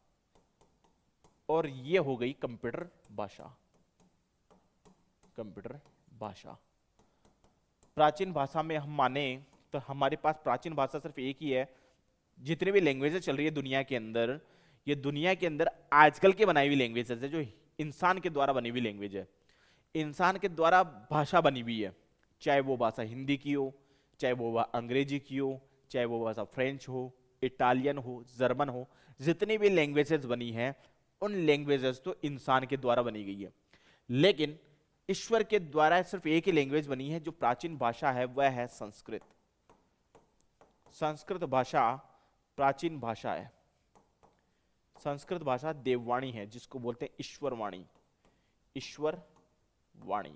S1: और ये हो गई कंप्यूटर भाषा। कंप्यूटर भाषा, प्राचीन भाषा में हम माने तो हमारे पास प्राचीन भाषा सिर्फ एक ही है। जितनी भी लैंग्वेजेस चल रही है दुनिया के अंदर, ये दुनिया के अंदर आजकल के बनाई हुई लैंग्वेजेस है, जो इंसान के द्वारा बनी हुई लैंग्वेज है, इंसान के द्वारा भाषा बनी हुई है। चाहे वो भाषा हिंदी की हो, चाहे वो अंग्रेजी की हो, चाहे वो भाषा फ्रेंच हो, इटालियन हो, जर्मन हो, जितनी भी लैंग्वेजेस बनी हैं उन लैंग्वेजेस तो इंसान के द्वारा बनी गई है। लेकिन ईश्वर के द्वारा सिर्फ एक ही लैंग्वेज बनी है जो प्राचीन भाषा है, वह है संस्कृत। संस्कृत भाषा प्राचीन भाषा है। संस्कृत भाषा देववाणी है, जिसको बोलते हैं ईश्वर वाणी। ईश्वर वाणी,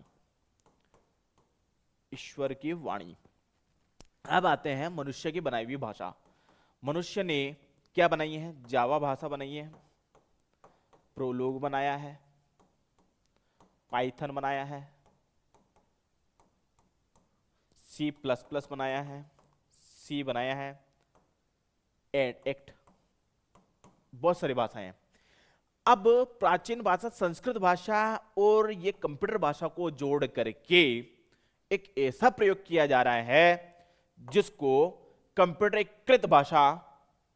S1: ईश्वर की वाणी। अब आते हैं मनुष्य की बनाई हुई भाषा। मनुष्य ने क्या बनाई है? जावा भाषा बनाई है, प्रोलोग बनाया है, पाइथन बनाया है, C++ बनाया है, सी बनाया है, एक्ट, बहुत सारी भाषाएं हैं। अब प्राचीन भाषा संस्कृत भाषा और ये कंप्यूटर भाषा को जोड़ करके एक ऐसा प्रयोग किया जा रहा है जिसको कंप्यूटरीकृत भाषा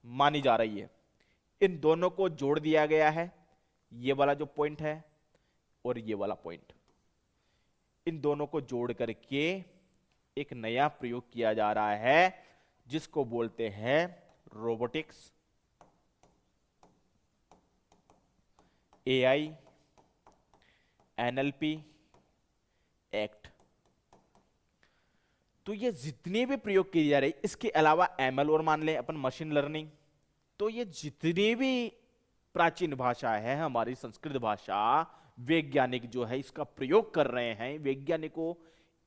S1: मानी जा रही है। इन दोनों को जोड़ दिया गया है, ये वाला जो पॉइंट है और ये वाला पॉइंट, इन दोनों को जोड़ करके एक नया प्रयोग किया जा रहा है जिसको बोलते हैं रोबोटिक्स, AI, NLP, एक्ट। तो ये जितने भी प्रयोग किए जा रहे हैं, इसके अलावा ML और मान लें अपन, मशीन लर्निंग। तो ये जितनी भी प्राचीन भाषा है हमारी संस्कृत भाषा, वैज्ञानिक जो है इसका प्रयोग कर रहे हैं, वैज्ञानिकों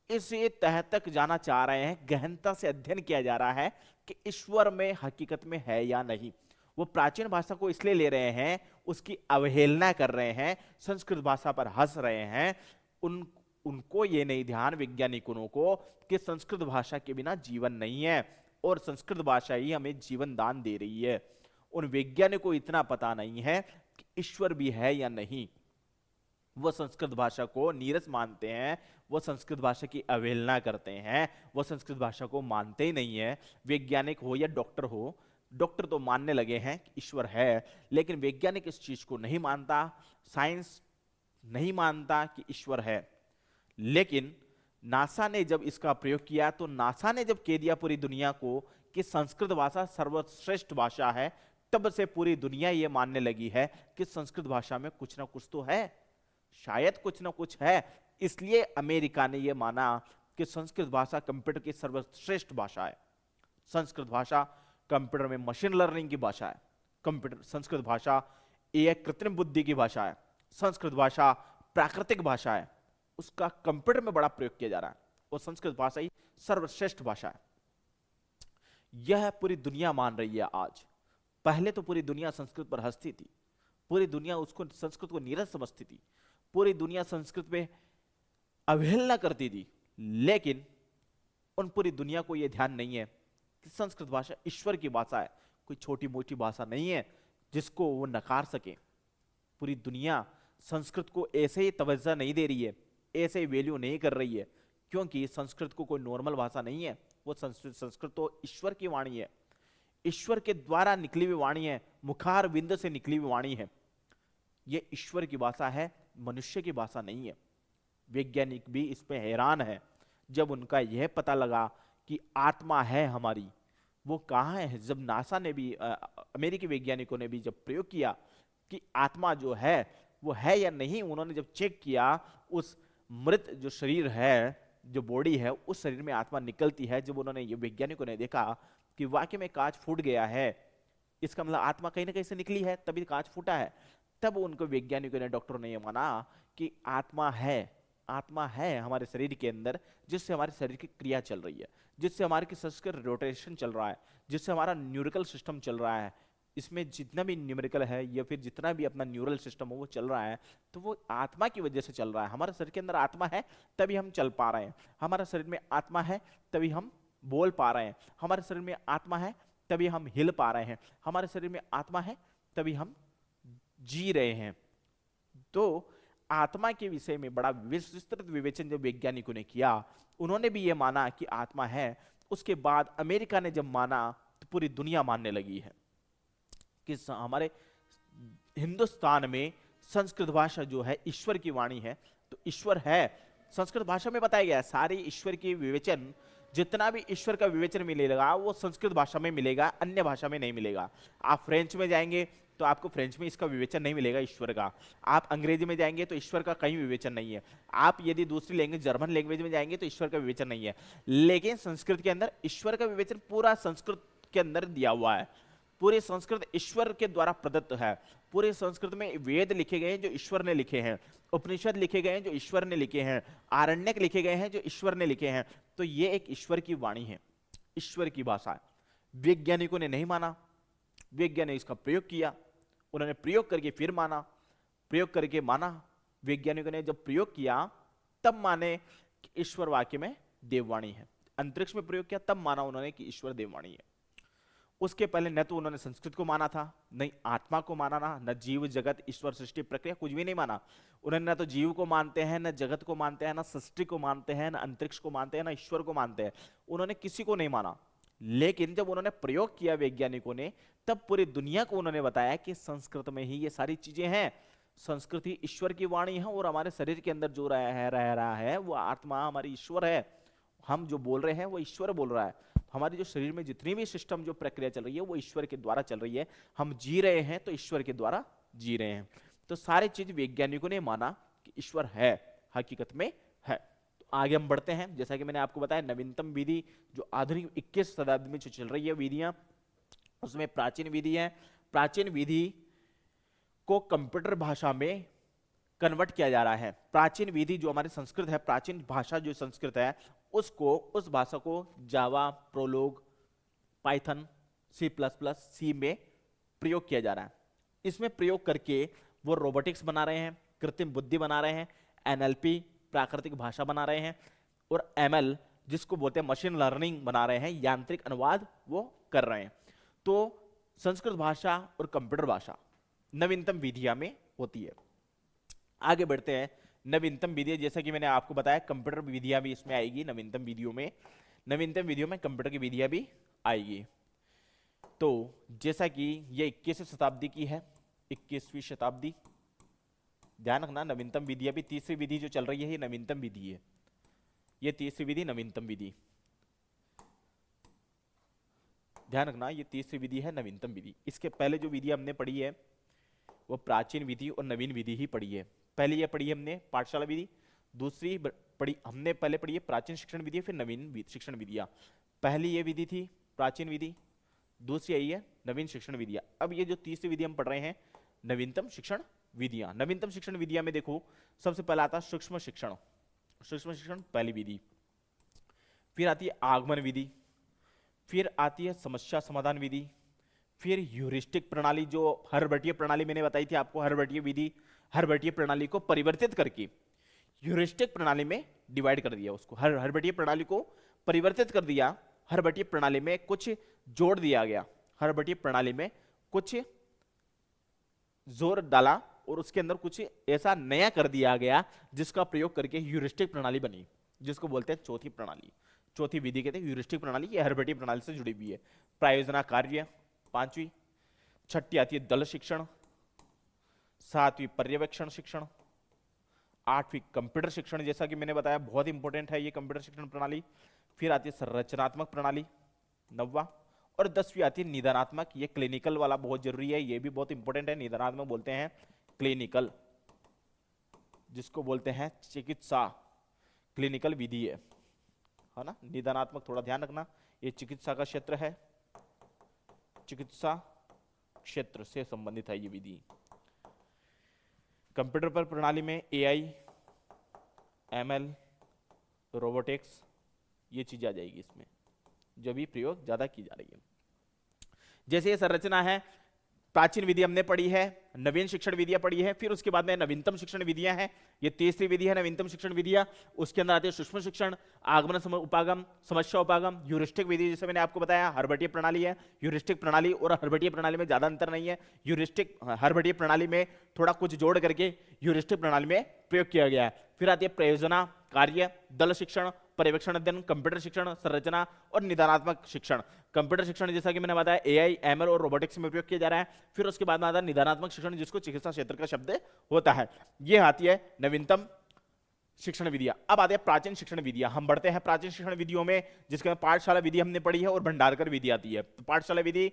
S1: इसे तह तक जाना चाह रहे हैं, गहनता से अध्ययन किया जा रहा है कि ईश्वर में हकीकत में है या नहीं। वो प्राचीन भाषा को इसलिए ले रहे हैं, उसकी अवहेलना कर रहे हैं, संस्कृत भाषा पर हंस रहे हैं। उनको ये नहीं ध्यान, वैज्ञानिकों को, कि संस्कृत भाषा के बिना जीवन नहीं है और संस्कृत भाषा ही हमें जीवन दान दे रही है। उन वैज्ञानिकों को इतना पता नहीं है कि ईश्वर भी है या नहीं। वो संस्कृत भाषा को नीरस मानते हैं, वो संस्कृत भाषा की अवहेलना करते हैं, वो संस्कृत भाषा को मानते ही नहीं है। वैज्ञानिक हो या डॉक्टर हो, डॉक्टर तो मानने लगे हैं कि ईश्वर है, लेकिन वैज्ञानिक इस चीज को नहीं मानता, साइंस नहीं मानता कि ईश्वर है। लेकिन नासा ने जब इसका प्रयोग किया, तो नासा ने जब कह दिया पूरी दुनिया को कि संस्कृत भाषा सर्वश्रेष्ठ भाषा है, तब से पूरी दुनिया ये मानने लगी है कि संस्कृत भाषा में कुछ ना कुछ तो है, शायद कुछ ना कुछ है। इसलिए अमेरिका ने यह माना कि संस्कृत भाषा कंप्यूटर की सर्वश्रेष्ठ भाषा है। संस्कृत भाषा कंप्यूटर में मशीन लर्निंग की भाषा है, कंप्यूटर संस्कृत भाषा AI कृत्रिम बुद्धि की भाषा है, संस्कृत भाषा प्राकृतिक भाषा है, उसका कंप्यूटर में बड़ा प्रयोग किया जा रहा है, और संस्कृत भाषा ही सर्वश्रेष्ठ भाषा है। यह पूरी दुनिया मान रही है आज। पहले तो पूरी दुनिया संस्कृत पर हंसती थी, पूरी दुनिया उसको, संस्कृत को नीरस समझती थी, पूरी दुनिया संस्कृत पे अवहेलना करती थी। लेकिन उन पूरी दुनिया को यह ध्यान नहीं है कि संस्कृत भाषा ईश्वर की भाषा है, कोई छोटी मोटी भाषा नहीं है। जिसको वो नकार सके। पूरी दुनिया संस्कृत को ऐसे ही तवज्जो नहीं दे रही है, ऐसे ही वैल्यू नहीं कर रही है, क्योंकि संस्कृत को कोई नॉर्मल भाषा नहीं है। वो संस्कृत तो ईश्वर की वाणी है, ईश्वर के द्वारा निकली हुई वाणी है, मुखार बिंद से निकली हुई वाणी है। ये ईश्वर की भाषा है, मनुष्य की भाषा नहीं है। वैज्ञानिक भी इस पे हैरान है जब उनका यह पता लगा कि आत्मा है हमारी, वो कहाँ है। जब नासा ने भी अमेरिकी वैज्ञानिकों ने भी जब प्रयोग किया कि आत्मा जो है वो है या नहीं, उन्होंने जब चेक किया उस मृत जो शरीर है, जो बॉडी है, उस शरीर में आत्मा निकलती है। जब उन्होंने ये वैज्ञानिकों ने देखा कि वाकई में कांच फूट गया है, इसका मतलब आत्मा कहीं ना कहीं से निकली है, तभी कांच फूटा है। तब उनको वैज्ञानिकों ने, डॉक्टरों ने ये माना कि आत्मा है, आत्मा है हमारे शरीर के अंदर, जिससे हमारे शरीर की क्रिया चल रही है, जिससे हमारे मस्तिष्क का रोटेशन चल रहा है, जिससे हमारा न्यूरिकल सिस्टम चल रहा है। इसमें जितना भी न्यूमेरिकल है या फिर जितना भी अपना न्यूरल सिस्टम हो वो चल रहा है, तो वो आत्मा की वजह से चल रहा है। हमारे शरीर के अंदर आत्मा है तभी हम चल पा रहे हैं, हमारे शरीर में आत्मा है तभी हम बोल पा रहे हैं, हमारे शरीर में आत्मा है तभी हम हिल पा रहे हैं, हमारे शरीर में आत्मा है तभी हम जी रहे हैं। तो आत्मा के विषय में बड़ा विस्तृत विवेचन जब वैज्ञानिकों ने किया, उन्होंने भी यह माना कि आत्मा है। उसके बाद अमेरिका ने जब माना तो पूरी दुनिया मानने लगी है कि हमारे हिंदुस्तान में संस्कृत भाषा जो है ईश्वर की वाणी है। तो ईश्वर है, संस्कृत भाषा में बताया गया है। सारी ईश्वर की विवेचन, जितना भी ईश्वर का विवेचन मिलेगा वो संस्कृत भाषा में मिलेगा, अन्य भाषा में नहीं मिलेगा। आप फ्रेंच में जाएंगे तो आपको फ्रेंच में इसका विवेचन नहीं मिलेगा ईश्वर का। आप अंग्रेजी में जाएंगे तो ईश्वर का कहीं विवेचन नहीं है। आप यदि दूसरी लैंग्वेज, जर्मन लैंग्वेज में जाएंगे तो ईश्वर का विवेचन नहीं है। लेकिन संस्कृत के अंदर ईश्वर का विवेचन पूरा संस्कृत के अंदर दिया हुआ है। पूरे संस्कृत ईश्वर के द्वारा प्रदत्त है। पूरे संस्कृत में वेद लिखे गए हैं जो ईश्वर ने लिखे हैं, उपनिषद लिखे गए हैं जो ईश्वर ने लिखे हैं, आरण्यक लिखे गए हैं जो ईश्वर ने लिखे हैं। तो ये एक ईश्वर की वाणी है, ईश्वर की भाषा है। वैज्ञानिकों ने नहीं माना, वैज्ञानिक इसका प्रयोग किया, उन्होंने प्रयोग करके फिर माना, प्रयोग करके माना। वैज्ञानिकों ने जब प्रयोग किया तब माने कि ईश्वर वाक्य में देववाणी है। अंतरिक्ष में प्रयोग किया तब माना उन्होंने कि ईश्वर देववाणी है। उसके पहले न तो उन्होंने संस्कृत को माना था, न आत्मा को माना, न जीव जगत ईश्वर सृष्टि प्रक्रिया, कुछ भी नहीं माना उन्होंने। न तो जीव को मानते हैं, न जगत को मानते हैं, न सृष्टि को मानते हैं, न अंतरिक्ष को मानते हैं, न ईश्वर को मानते हैं। उन्होंने किसी को नहीं माना। लेकिन जब उन्होंने प्रयोग किया वैज्ञानिकों ने, तब पूरी दुनिया को उन्होंने बताया कि संस्कृत में ही ये सारी चीजें हैं। संस्कृत ही ईश्वर की वाणी है और हमारे शरीर के अंदर जो रह रहा है वो आत्मा हमारी ईश्वर है। हम जो बोल रहे हैं वो ईश्वर बोल रहा है। हमारे जो शरीर में जितनी भी सिस्टम जो प्रक्रिया चल रही है वो ईश्वर के द्वारा चल रही है। हम जी रहे हैं तो ईश्वर के द्वारा जी रहे हैं। तो सारी चीज वैज्ञानिकों ने माना कि ईश्वर है, हकीकत में है। तो आगे हम बढ़ते हैं। जैसा कि मैंने आपको बताया, नवीनतम विधि जो आधुनिक 21 शताब्दी में जो चल रही है विधियां, उसमें प्राचीन विधि है। प्राचीन विधि को कंप्यूटर भाषा में कन्वर्ट किया जा रहा है। प्राचीन विधि जो हमारी संस्कृत है, प्राचीन भाषा जो संस्कृत है, उसको, उस भाषा को जावा, प्रोलोग, पाइथन, सी में प्रयोग किया जा रहा है। इसमें प्रयोग करके वो रोबोटिक्स बना रहे हैं, कृत्रिम बुद्धि बना रहे हैं, एनएलपी प्राकृतिक भाषा बना रहे हैं, और एमएल जिसको बोलते हैं मशीन लर्निंग बना रहे हैं, यांत्रिक अनुवाद वो कर रहे हैं। तो संस्कृत भाषा और कंप्यूटर भाषा नवीनतम विधियां में होती है। आगे बढ़ते हैं। नवीनतम विधि, जैसा कि मैंने आपको बताया, कंप्यूटर विधियां भी इसमें आएगी नवीनतम विधियों में। नवीनतम विधियों में कंप्यूटर की विधियां भी आएगी। तो जैसा कि ये 21वीं शताब्दी की है, 21वीं शताब्दी, ध्यान रखना, नवीनतम विधियां भी, तीसरी विधि जो चल रही है ये नवीनतम विधि है। ये तीसरी विधि नवीनतम विधि, ध्यान रखना, ये तीसरी विधि है नवीनतम विधि। इसके पहले जो विधि हमने पढ़ी है वो प्राचीन विधि और नवीन विधि ही पढ़ी है। पहले ये पढ़ी हमने पाठशाला विधि, दूसरी पढ़ी हमने, पहले पढ़ी है प्राचीन शिक्षण विधि, फिर नवीन शिक्षण विधियां। पहली ये विधि थी प्राचीन विधि, दूसरी आई है नवीन शिक्षण विधियां। अब ये जो तीसरी विधि हम पढ़ रहे हैं, नवीनतम शिक्षण विधियां। नवीनतम शिक्षण विधियां में देखो, सबसे पहला आता है सूक्ष्म शिक्षण। सूक्ष्म शिक्षण पहली विधि। फिर आती है आगमन विधि, फिर आती है समस्या समाधान विधि, फिर ह्यूरिस्टिक प्रणाली जो हर्बटीय प्रणाली मैंने बताई थी आपको, हर्बटीय विधि, हर्बटीय प्रणाली को परिवर्तित करके ह्यूरिस्टिक प्रणाली में डिवाइड कर दिया उसको। हर्बटीय प्रणाली को परिवर्तित कर दिया, हर्बटीय प्रणाली में कुछ जोड़ दिया गया, हर्बटीय प्रणाली में कुछ जोर डाला और उसके अंदर कुछ ऐसा नया कर दिया गया जिसका प्रयोग करके ह्यूरिस्टिक प्रणाली बनी, जिसको बोलते हैं चौथी प्रणाली। चौथी विधि कहते हैं ह्यूरिस्टिक प्रणाली, ये हर्बटी प्रणाली से जुड़ी हुई है। प्रायोजना कार्य पांचवी, छठी आती है दल शिक्षण, सातवीं पर्यवेक्षण शिक्षण, आठवीं कंप्यूटर शिक्षण, जैसा कि मैंने बताया बहुत इंपॉर्टेंट है ये कंप्यूटर शिक्षण प्रणाली। फिर आती है संरचनात्मक प्रणाली नौवा, और 10वीं आती है निदानात्मक, ये क्लिनिकल वाला बहुत जरूरी है, ये भी बहुत इंपॉर्टेंट है। निदानात्मक बोलते हैं क्लिनिकल, जिसको बोलते हैं चिकित्सा, क्लिनिकल विधि है ना। निदानात्मक थोड़ा ध्यान रखना, ये चिकित्सा का क्षेत्र है, चिकित्सा क्षेत्र से संबंधित है ये विधि। कंप्यूटर पर प्रणाली में एआई, एमएल, रोबोटिक्स, ये चीज आ जाएगी इसमें, जो भी प्रयोग ज्यादा की जा रही है। जैसे ये संरचना है, प्राचीन विधि हमने पढ़ी है, नवीन शिक्षण विधियां पढ़ी है, फिर उसके बाद में नवीनतम शिक्षण विधियां हैं, ये तीसरी विधि है नवीनतम शिक्षण विधियां। उसके अंदर आते हैं सूक्ष्म शिक्षण, आगमन उपागम, समस्या उपागम, ह्यूरिस्टिक विधि, जैसे मैंने आपको बताया हर्बटीय प्रणाली है। ह्यूरिस्टिक प्रणाली और हर्बटीय प्रणाली में ज्यादा अंतर नहीं है, ह्यूरिस्टिक हर्बटीय प्रणाली में थोड़ा कुछ जोड़ करके ह्यूरिस्टिक प्रणाली में प्रयोग किया गया है। फिर आती है प्रयोजना कार्य, दल शिक्षण, पर्यवेक्षण अध्ययन, कंप्यूटर शिक्षण, संरचना और निदानात्मक शिक्षण। कंप्यूटर शिक्षण जैसा कि मैंने बताया एआई, एमएल और रोबोटिक्स में उपयोग किया जा रहा है। फिर उसके बाद में आता है निदानात्मक शिक्षण, जिसको चिकित्सा क्षेत्र का शब्द होता है। ये आती है नवीनतम शिक्षण विधियां। अब आते हैं प्राचीन शिक्षण विधियां। हम बढ़ते हैं प्राचीन शिक्षण विधियों में, जिसके पाठशाला विधि हमने पढ़ी है और भंडारकर विधि आती है। तो पाठशाला विधि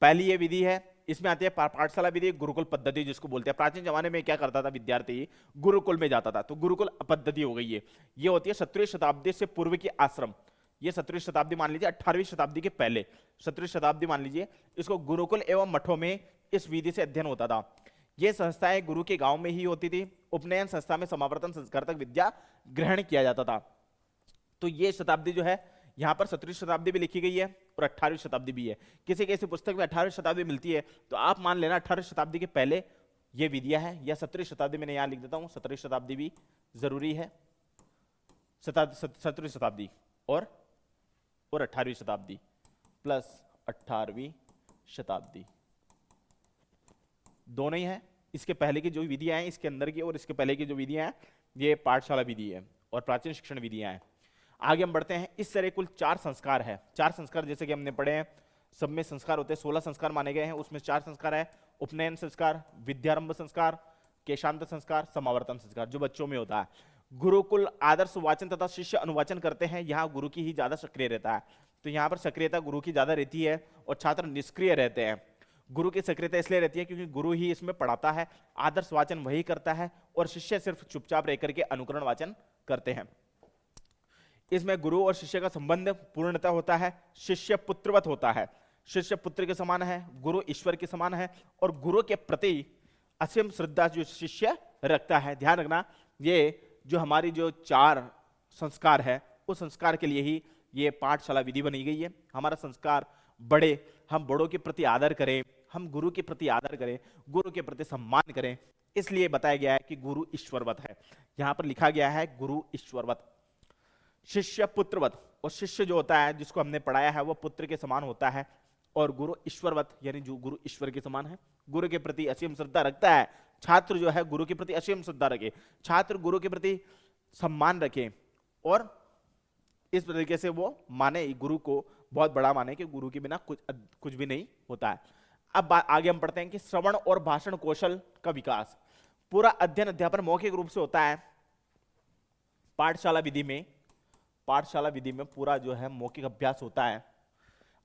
S1: पहली ये विधि है, इसमें आती है पाठशाला विधि, गुरुकुल पद्धति जिसको बोलते हैं। प्राचीन जमाने में क्या करता था विद्यार्थी, गुरुकुल में जाता था, तो गुरुकुल पद्धति हो गई है। ये होती है 17वीं शताब्दी से पूर्व के आश्रम, ये 17वीं शताब्दी मान लीजिए, 18वीं शताब्दी के पहले 17वीं शताब्दी मान लीजिए, इसको गुरुकुल एवं मठों में इस विधि से अध्ययन होता था। ये संस्थाएं गुरु के गांव में ही होती थी। उपनयन संस्था में समावर्तन संस्कार तक विद्या ग्रहण किया जाता था। तो ये शताब्दी जो है, यहां पर 17वीं शताब्दी भी लिखी गई है और 18वीं शताब्दी भी है। किसी किसी पुस्तक में 18वीं शताब्दी मिलती है, तो आप मान लेना 18वीं शताब्दी के पहले ये विधियां है, या 17वीं शताब्दी मैंने यहां लिख देता हूं, 17वीं शताब्दी भी जरूरी है। 17वीं शताब्दी और 18वीं शताब्दी प्लस 18वीं शताब्दी दोनों ही है। इसके पहले की जो विधियां हैं, इसके अंदर की और इसके पहले की जो विधियां हैं, ये पाठशाला विधि है और प्राचीन शिक्षण विधियां हैं। आगे हम बढ़ते हैं। इस तरह कुल 4 संस्कार है। 4 संस्कार जैसे कि हमने पढ़े हैं, सब में संस्कार होते हैं, 16 संस्कार माने गए हैं, उसमें 4 संस्कार है। उपनयन संस्कार, विद्यारंभ संस्कार, केशांत संस्कार, समावर्तन संस्कार, जो बच्चों में होता है। गुरुकुल आदर्श वाचन तथा शिष्य अनुवाचन करते हैं, यहाँ गुरु की ही ज्यादा सक्रिय रहता है, तो यहाँ पर सक्रियता गुरु की ज्यादा रहती है और छात्र निष्क्रिय रहते हैं। गुरु की सक्रियता इसलिए रहती है क्योंकि गुरु ही इसमें पढ़ाता है, आदर्श वाचन वही करता है और शिष्य सिर्फ चुपचाप रह करके अनुकरण वाचन करते हैं। इसमें गुरु और शिष्य का संबंध पूर्णतः होता है, शिष्य पुत्रवत होता है, शिष्य पुत्र के समान है, गुरु ईश्वर के समान है और गुरु के प्रति असीम श्रद्धा जो शिष्य रखता है। ध्यान रखना, ये जो हमारी जो 4 संस्कार है, उस संस्कार के लिए ही ये पाठशाला विधि बनी गई है। हमारा संस्कार बड़े, हम बड़ों के प्रति आदर करें, हम गुरु के प्रति आदर करें, गुरु के प्रति सम्मान करें, इसलिए बताया गया है कि गुरु ईश्वरवत है। यहां पर लिखा गया है गुरु ईश्वरवत, शिष्य पुत्रवत, और शिष्य जो होता है जिसको हमने पढ़ाया है वो पुत्र के समान होता है, और गुरु ईश्वरवत यानी जो गुरु ईश्वर के समान है, गुरु के प्रति असीम श्रद्धा रखता है। छात्र जो है गुरु के प्रति असीम श्रद्धा रखे, छात्र गुरु के प्रति सम्मान रखे और इस तरीके से वो माने, गुरु को बहुत बड़ा माने कि गुरु के बिना कुछ भी नहीं होता है। अब आगे हम पढ़ते हैं कि श्रवण और भाषण कौशल का विकास। पूरा अध्ययन अध्यापन मौखिक रूप से होता है पाठशाला विधि में, पाठशाला विधि में पूरा जो है मौखिक अभ्यास होता है,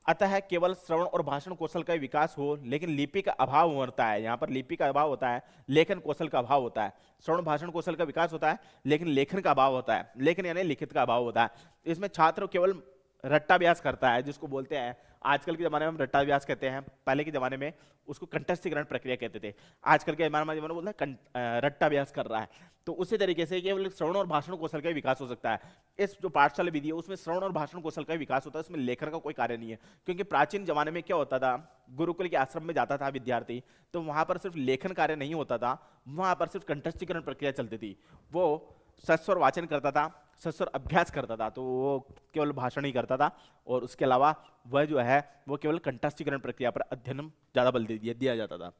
S1: अतः केवल श्रवण और भाषण कौशल का विकास हो, लेकिन लिपि का अभाव होता है। यहाँ पर लिपि का अभाव होता है, लेखन कौशल का अभाव होता है। श्रवण भाषण कौशल का विकास होता है लेकिन लेखन का अभाव होता है, लेखन यानी लिखित का अभाव होता है। इसमें छात्र केवल रट्टाभ्यास करता है, जिसको बोलते हैं आजकल के जमाने में हम रट्टाभ्यास कहते हैं, पहले के जमाने में उसको कंठस्थीकरण प्रक्रिया कहते थे। आजकल के जमाने में बोलते हैं रट्टाभ्यास कर रहा है। तो उसी तरीके से केवल श्रवण और भाषण कौशल का विकास हो सकता है। इस जो पाठशाला विधि है उसमें श्रवण और भाषण कौशल का विकास होता है, इसमें लेखन का कोई कार्य नहीं है। क्योंकि प्राचीन जमाने में क्या होता था, गुरुकुल के आश्रम में जाता था विद्यार्थी, तो वहां पर सिर्फ लेखन कार्य नहीं होता था, वहां पर सिर्फ कंठस्थीकरण प्रक्रिया चलती थी। वो सस्वर वाचन करता था, सस्वर अभ्यास करता था, तो वो केवल भाषण ही करता था और उसके अलावा वह जो है वो केवल कंठस्थीकरण प्रक्रिया पर अध्ययन ज्यादा बल दिया जाता था।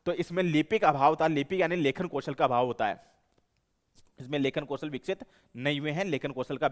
S1: तो इसमें लिपिक अभाव था, लिपिक यानी लेखन कौशल का अभाव होता है, इसमें लेखन कौशल विकसित नहीं हुए हैं, लेखन कौशल का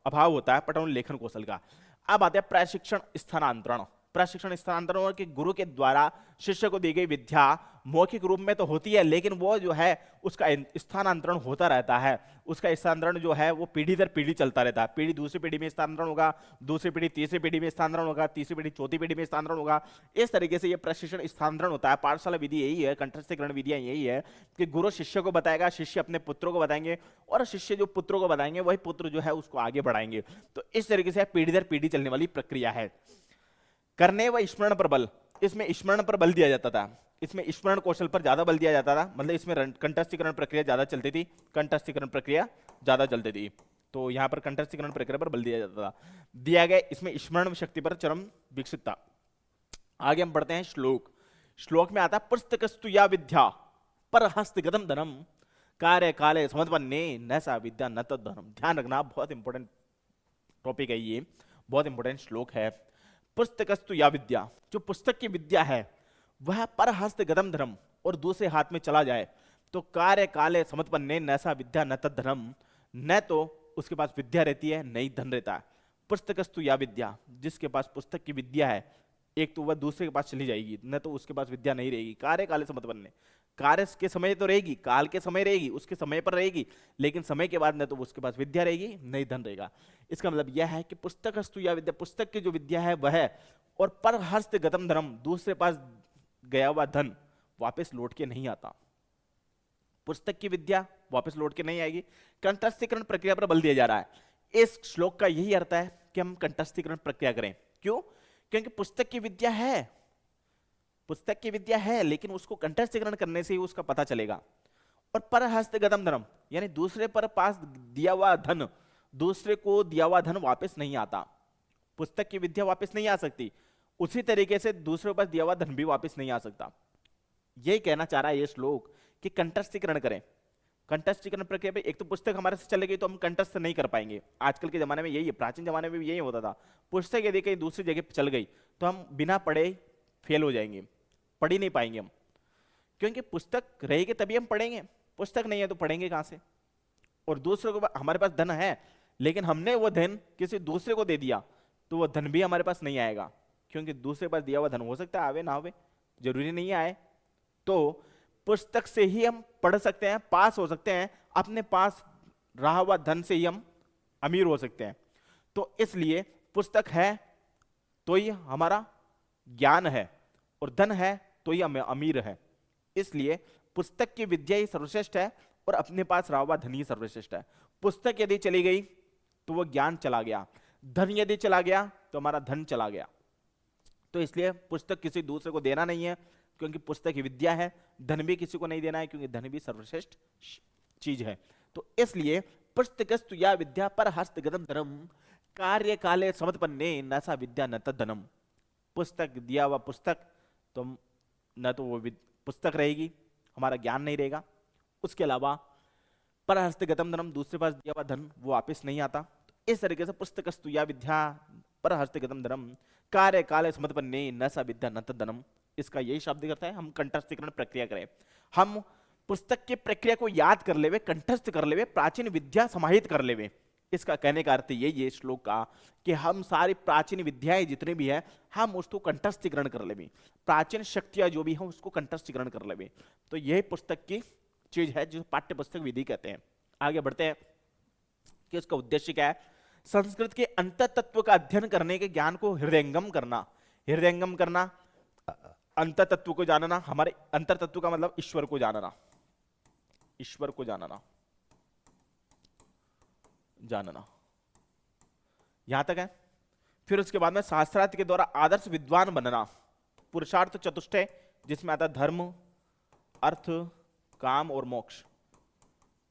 S1: अभाव होता है, पठन लेखन कौशल का। अब आते हैं प्रशिक्षण स्थानांतरण। प्रशिक्षण स्थानांतरण कि गुरु के द्वारा शिष्य को दी गई विद्या मौखिक रूप में तो होती है, लेकिन वो जो है उसका स्थानांतरण होता रहता है, उसका स्थानांतरण जो है वो पीढ़ी दर पीढ़ी चलता रहता है। पीढ़ी दूसरी पीढ़ी में स्थानांतरण होगा, दूसरी पीढ़ी तीसरी पीढ़ी में स्थानांतरण होगा, तीसरी पीढ़ी चौथी पीढ़ी में स्थानांतरण होगा। इस तरीके से ये प्रशिक्षण स्थानांतरण होता है। पाठशाला विधि यही है, कंठस्थीकरण विधियां यही है कि गुरु शिष्य को बताएगा, शिष्य अपने पुत्रों को बताएंगे, और शिष्य जो पुत्रों को बताएंगे वही पुत्र जो है उसको आगे बढ़ाएंगे। तो इस तरीके से पीढ़ी दर पीढ़ी चलने वाली प्रक्रिया है। करने व स्मरण पर बल, इसमें स्मरण पर बल दिया जाता था, इसमें स्मरण कौशल पर ज्यादा बल दिया जाता था, मतलब इसमें कंठस्थीकरण प्रक्रिया ज्यादा चलती थी, कंठस्थीकरण प्रक्रिया ज्यादा चलती थी, तो यहां पर कंठस्थीकरण प्रक्रिया पर बल दिया जाता था। दिया गया इसमें स्मरण शक्ति पर चरम विकसित था। आगे हम बढ़ते हैं श्लोक। श्लोक में आता है पुस्तकस्तु या विद्या पर हस्तगतम धनम कार्य काले समत्पन्ने न सा विद्या न तद धनम। ध्यान रखना, बहुत इंपॉर्टेंट टॉपिक है ये, बहुत इंपॉर्टेंट श्लोक है। पुस्तकस्तु या विद्या, जो पुस्तक की विद्या है वह पर हस्तगतम धर्म और दूसरे हाथ में चला जाए तो कार्य काले समत्पन्ने न सा विद्या न तद धनम, न तो उसके पास विद्या रहती है न ही धन रहता है। पुस्तकस्तु या विद्या, जिसके पास पुस्तक की विद्या है एक तो वह दूसरे के पास चली जाएगी, न तो उसके पास विद्या नहीं रहेगी। कार्य काले समत्पन्ने, कार्य के समय तो रहेगी, काल के समय रहेगी, उसके समय पर रहेगी, लेकिन समय के बाद न तो उसके पास विद्या रहेगी न ही धन रहेगा। इसका मतलब यह है कि पुस्तकस्तु या विद्या, पुस्तक की जो विद्या है वह है, और पर हस्तगतम धर्म, दूसरे पास गया हुआ धन वापस लौट के नहीं आता। पुस्तक की विद्या वापस लौट के नहीं आएगी। कंठस्थीकरण प्रक्रिया पर बल दिया जा रहा है। इस श्लोक का यही अर्थ है कि हम कंठस्थीकरण प्रक्रिया करें। क्यों? क्योंकि पुस्तक की विद्या है, पुस्तक की विद्या है, लेकिन उसको कंठस्थीकरण करने से ही उसका पता चलेगा। और पर हस्तगतम धर्म यानी दूसरे पर पास दिया हुआ धन, दूसरे को दिया हुआ धन वापस नहीं आता। पुस्तक की विद्या वापस नहीं आ सकती, उसी तरीके से दूसरे के पास दिया हुआ धन भी वापस नहीं आ सकता। यही कहना चाह रहा है ये श्लोक कि कंठस्थीकरण करें। कंठस्थीकरण प्रक्रिया पे एक तो पुस्तक हमारे से चले गई तो हम कंठस्थ नहीं कर पाएंगे। आजकल के जमाने में यही है, प्राचीन जमाने में भी यही होता था। पुस्तक यदि कहीं दूसरी जगह चल गई तो हम बिना पढ़े फेल हो जाएंगे, पढ़ ही नहीं पाएंगे हम, क्योंकि पुस्तक रहेगी तभी हम पढ़ेंगे, पुस्तक नहीं है तो पढ़ेंगे कहां से। और दूसरे को, हमारे पास धन है लेकिन हमने वो धन किसी दूसरे को दे दिया तो वो धन भी हमारे पास नहीं आएगा, क्योंकि दूसरे पास दिया हुआ धन हो सकता है आवे ना आवे, जरूरी नहीं आए। तो पुस्तक से ही हम पढ़ सकते हैं, पास हो सकते हैं, अपने पास रहा हुआ धन से ही हम अमीर हो सकते हैं। तो इसलिए पुस्तक है तो ही हमारा ज्ञान है, और धन है तो ही हम अमीर है। इसलिए पुस्तक की विद्या ही सर्वश्रेष्ठ है और अपने पास रहा हुआ धन ही सर्वश्रेष्ठ है। पुस्तक यदि चली गई तो वो ज्ञान चला गया, धन यदि चला गया तो हमारा धन चला गया। तो इसलिए पुस्तक किसी दूसरे को देना नहीं है, क्योंकि पुस्तक की विद्या है। धन भी किसी को नहीं देना है, क्योंकि धन भी सर्वश्रेष्ठ चीज है। तो इसलिए पुस्तकस्तु या विद्या पर हस्तगतम धनम कार्य काले समत्पन्ने न सा विद्या न तद धनम। पुस्तक दिया हुआ पुस्तक तो न तो वो पुस्तक रहेगी, हमारा ज्ञान नहीं रहेगा। उसके अलावा पर हस्तगतम धनम, दूसरे पास दिया हुआ धन वो वापस नहीं आता। इस तरीके से पुस्तकस्तु या विद्या पर हस्तगतम धनम कार्य काले समत्पन्ने न सा विद्या न तद धनम। इसका यही शब्द करता है हम कंठस्थीकरण प्रक्रिया करें, हम पुस्तक की प्रक्रिया को याद कर लेवे, कंठस्थ कर लेवे, प्राचीन विद्या समाहित कर लेवे। इसका कहने का अर्थ यही है श्लोक का कि हम सारी प्राचीन विद्याएं जितने भी है हम उसको कंठस्थीकरण कर लेवे, प्राचीन शक्तियां जो भी हैं उसको कंठस्थीकरण कर लेवे। तो यही पुस्तक की चीज है जो पाठ्य पुस्तक विधि कहते हैं। आगे बढ़ते हैं कि उसका उद्देश्य क्या है। संस्कृत के अंतर तत्व का अध्ययन करने के ज्ञान को हृदयंगम करना। हृदयंगम करना, अंतर तत्व को जानना, हमारे अंतर तत्व का मतलब ईश्वर को जानना, ईश्वर को जानना, जानना यहां तक है। फिर उसके बाद में शास्त्रार्थ के द्वारा आदर्श विद्वान बनना, पुरुषार्थ चतुष्टय जिसमें आता धर्म, अर्थ, काम और मोक्ष।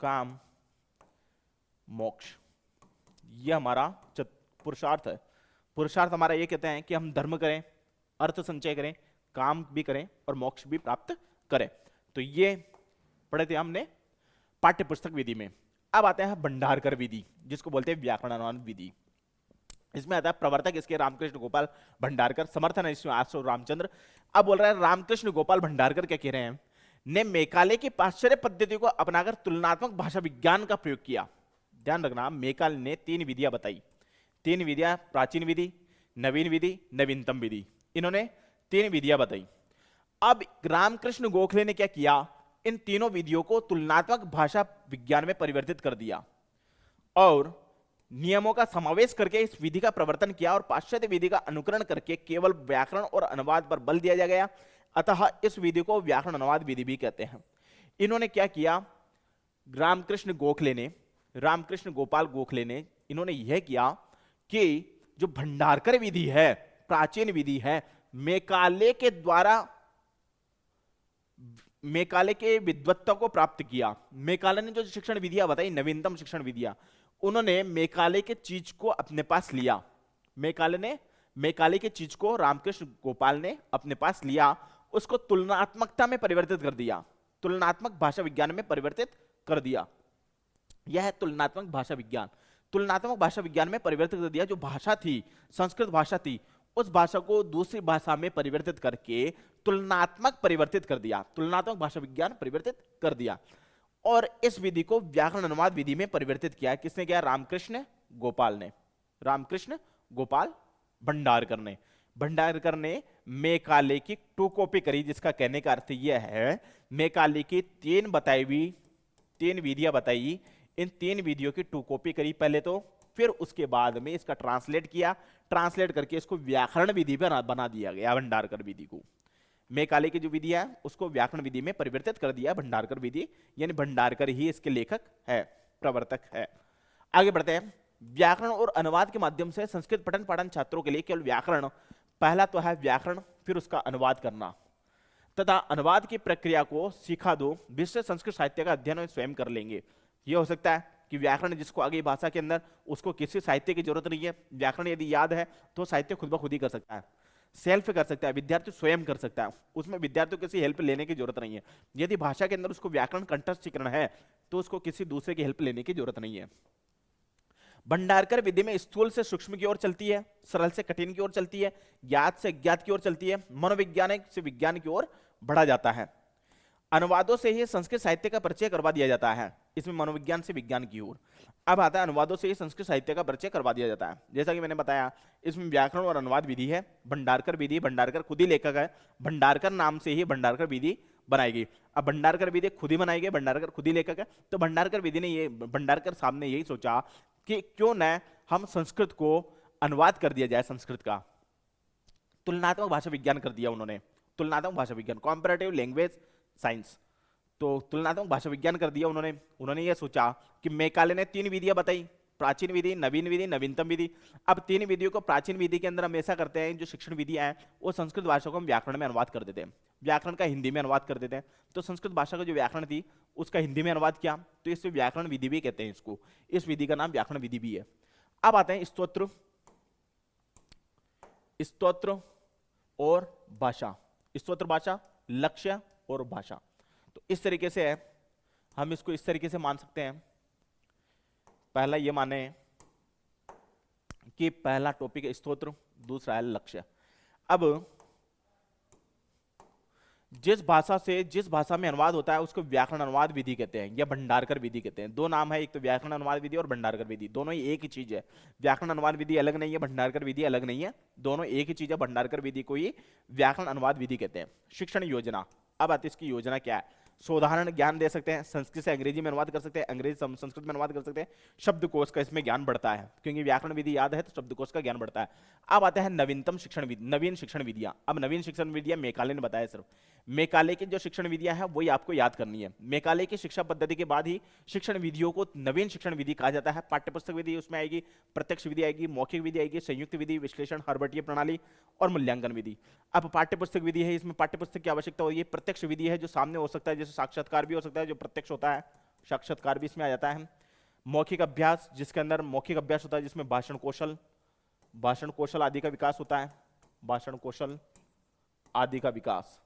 S1: काम, मोक्ष, यह हमारा पुरुषार्थ है। पुरुषार्थ हमारा ये कहते हैं कि हम धर्म करें, अर्थ संचय करें, काम भी करें और मोक्ष भी प्राप्त करें। तो ये पढ़े थे हमने पाठ्य पुस्तक विधि में। अब आते हैं भंडारकर विधि, जिसको बोलते हैं व्याकरणानुवाद विधि। इसमें आता है प्रवर्तक इसके रामकृष्ण गोपाल भंडारकर, समर्थन है इसमें आशु रामचंद्र। अब बोल रहा है रामकृष्ण गोपाल भंडारकर क्या कह रहे हैं, ने मेकाले की पाश्चर्य पद्धति को अपनाकर तुलनात्मक भाषा विज्ञान का प्रयोग किया। ध्यान रखना, मेकाले ने 3 विधियां बताई, 3 विधियां, प्राचीन विधि, नवीन विधि, नवीनतम विधि, इन्होंने 3 विधियां बताई। अब रामकृष्ण गोखले ने क्या किया, इन तीनों विधियों को तुलनात्मक भाषा विज्ञान में परिवर्तित कर दिया और नियमों का समावेश करके इस विधि का प्रवर्तन किया और पाश्चात्य विधि का अनुकरण करके केवल व्याकरण और अनुवाद पर बल दिया गया। अतः इस विधि को व्याकरण अनुवाद विधि भी कहते हैं। इन्होंने क्या किया, रामकृष्ण गोखले ने, रामकृष्ण गोपाल गोखले ने, इन्होंने यह किया कि जो भंडारकर विधि है, प्राचीन विधि है, मेकाले के द्वारा, मेकाले के विद्वत्ता को प्राप्त किया। मेकाले ने जो शिक्षण विधियां बताई, नवीनतम शिक्षण विधियां, उन्होंने मेकाले के चीज को अपने पास लिया। मेकाले के चीज को रामकृष्ण गोपाल ने अपने पास लिया, उसको तुलनात्मकता में परिवर्तित कर दिया, तुलनात्मक भाषा विज्ञान में परिवर्तित कर दिया। यह है तुलनात्मक भाषा विज्ञान। तुलनात्मक भाषा विज्ञान में परिवर्तित कर दिया। जो भाषा थी, संस्कृत भाषा थी, उस भाषा को दूसरी भाषा में परिवर्तित करके तुलनात्मक परिवर्तित कर दिया, तुलनात्मक भाषा विज्ञान परिवर्तित कर दिया। और इस विधि को व्याकरण अनुवाद विधि में परिवर्तित किया। किसने किया, रामकृष्ण गोपाल ने, रामकृष्ण गोपाल भंडारकर ने। भंडारकर ने मेकाले की 2 कॉपी करी, जिसका कहने का अर्थ यह है मेकाले की 3 बताई हुई, 3 विधियां बताई, इन 3 विधियों की 2 कॉपी करी पहले तो, फिर उसके बाद में इसका ट्रांसलेट किया, ट्रांसलेट करके इसको व्याकरण विधि पर बना दिया गया, भंडारकर विधि को। मेकाले की जो विधि है उसको व्याकरण विधि में परिवर्तित कर दिया भंडारकर विधि, यानी भंडारकर ही इसके लेखक है, प्रवर्तक है। आगे बढ़ते हैं। व्याकरण और अनुवाद के माध्यम से संस्कृत पठन पाठन छात्रों के लिए केवल व्याकरण, पहला तो है व्याकरण, फिर उसका अनुवाद करना तथा अनुवाद की प्रक्रिया को सिखा दो, विस्तृत संस्कृत साहित्य का अध्ययन स्वयं कर लेंगे। यह हो सकता है कि व्याकरण जिसको आगे भाषा के अंदर, उसको किसी साहित्य की जरूरत नहीं है, व्याकरण यदि याद है तो साहित्य खुद ब खुद ही कर सकता है, सेल्फ कर सकता है, विद्यार्थी स्वयं कर सकता है, उसमें विद्यार्थी को किसी हेल्प लेने की जरूरत नहीं है। यदि भाषा के अंदर उसको व्याकरण कंठस्थ करना है तो उसको किसी दूसरे की हेल्प लेने की जरूरत नहीं है। भंडारकर विधि में स्थूल से सूक्ष्म की ओर चलती है, सरल से कठिन की ओर चलती है, ज्ञात से अज्ञात की ओर चलती है, मनोवैज्ञानिक से विज्ञान की ओर बढ़ा जाता है। अनुवादों से ही संस्कृत साहित्य का परिचय करवा दिया जाता है, इसमें मनोविज्ञान से विज्ञान की ओर। अब आता है अनुवादों से ही संस्कृत साहित्य का परिचय करवा दिया जाता है। जैसा कि मैंने बताया, इसमें व्याकरण और अनुवाद विधि है, भंडारकर विधि, भंडारकर खुद ही लेखक है, भंडारकर नाम से ही भंडारकर विधि बनाएगी। अब भंडारकर विधि खुद ही बनाएगी, भंडारकर खुद ही लेखक है, तो भंडारकर विधि ने ये, भंडारकर साहब ने यही सोचा कि क्यों न हम संस्कृत को अनुवाद कर दिया जाए, संस्कृत का तुलनात्मक भाषा विज्ञान कर दिया उन्होंने, तुलनात्मक भाषा विज्ञान, कॉम्पैरेटिव लैंग्वेज साइंस, तो तुलनात्मक भाषा विज्ञान कर दिया उन्होंने। उन्होंने ये सोचा कि मेकाले ने 3 विधियां बताई, प्राचीन विधि, नवीन विधि, नवीनतम विधि। अब 3 विधियों को प्राचीन विधि के अंदर हम ऐसा करते हैं, जो शिक्षण विधियां हैं वो संस्कृत भाषा को हम व्याकरण में अनुवाद कर देते हैं, व्याकरण का हिंदी में अनुवाद कर देते हैं। तो संस्कृत भाषा का जो व्याकरण थी उसका हिंदी में अनुवाद किया, तो इससे व्याकरण विधि भी कहते हैं इसको, इस विधि का नाम व्याकरण विधि भी है। अब आते हैं स्तोत्र, स्तोत्र और भाषा, स्तोत्र भाषा, लक्ष्य और भाषा। तो इस तरीके से है, हम इसको इस तरीके से मान सकते हैं। पहला ये माने कि पहला टॉपिक है स्तोत्र, दूसरा है लक्ष्य। अब जिस भाषा में अनुवाद होता है उसको व्याकरण अनुवाद विधि कहते हैं या भंडारकर विधि कहते हैं। 2 नाम है, एक तो व्याकरण अनुवाद विधि और भंडारकर विधि, दोनों ही एक ही चीज है। व्याकरण अनुवाद विधि अलग नहीं है, भंडारकर विधि अलग नहीं है, दोनों एक ही चीज है। भंडारकर विधि को ही व्याकरण अनुवाद विधि कहते हैं। शिक्षण योजना, अब आती है इसकी योजना क्या है। साधारण ज्ञान दे सकते हैं, संस्कृत से अंग्रेजी में अनुवाद कर सकते हैं, अंग्रेजी से संस्कृत में अनुवाद कर सकते हैं, शब्दकोश का इसमें ज्ञान बढ़ता है, क्योंकि व्याकरण विधि याद है तो शब्दकोश का ज्ञान बढ़ता है। अब आता है नवीनतम शिक्षण विधि, नवीन शिक्षण विधियां। अब नवीन शिक्षण विधियां मेकाले ने बताया, सिर्फ मेकाले की जो शिक्षण विधियां हैं वही आपको याद करनी है। मेकाले की शिक्षा पद्धति के बाद ही शिक्षण विधियों को नवीन शिक्षण विधि कहा जाता है। पाठ्यपुस्तक विधि उसमें आएगी, प्रत्यक्ष विधि आएगी, मौखिक विधि आएगी, संयुक्त विधि, विश्लेषण, हर्बटीय प्रणाली और मूल्यांकन विधि। अब पाठ्यपुस्तक विधि है, इसमें पाठ्यपुस्तक की आवश्यकता होती है। प्रत्यक्ष विधि है जो सामने हो सकता है, जैसे साक्षात्कार भी हो सकता है, जो प्रत्यक्ष होता है, साक्षात्कार भी इसमें आ जाता है। मौखिक अभ्यास, जिसके अंदर मौखिक अभ्यास होता है, जिसमें भाषण कौशल आदि का विकास होता है, भाषण कौशल आदि का विकास,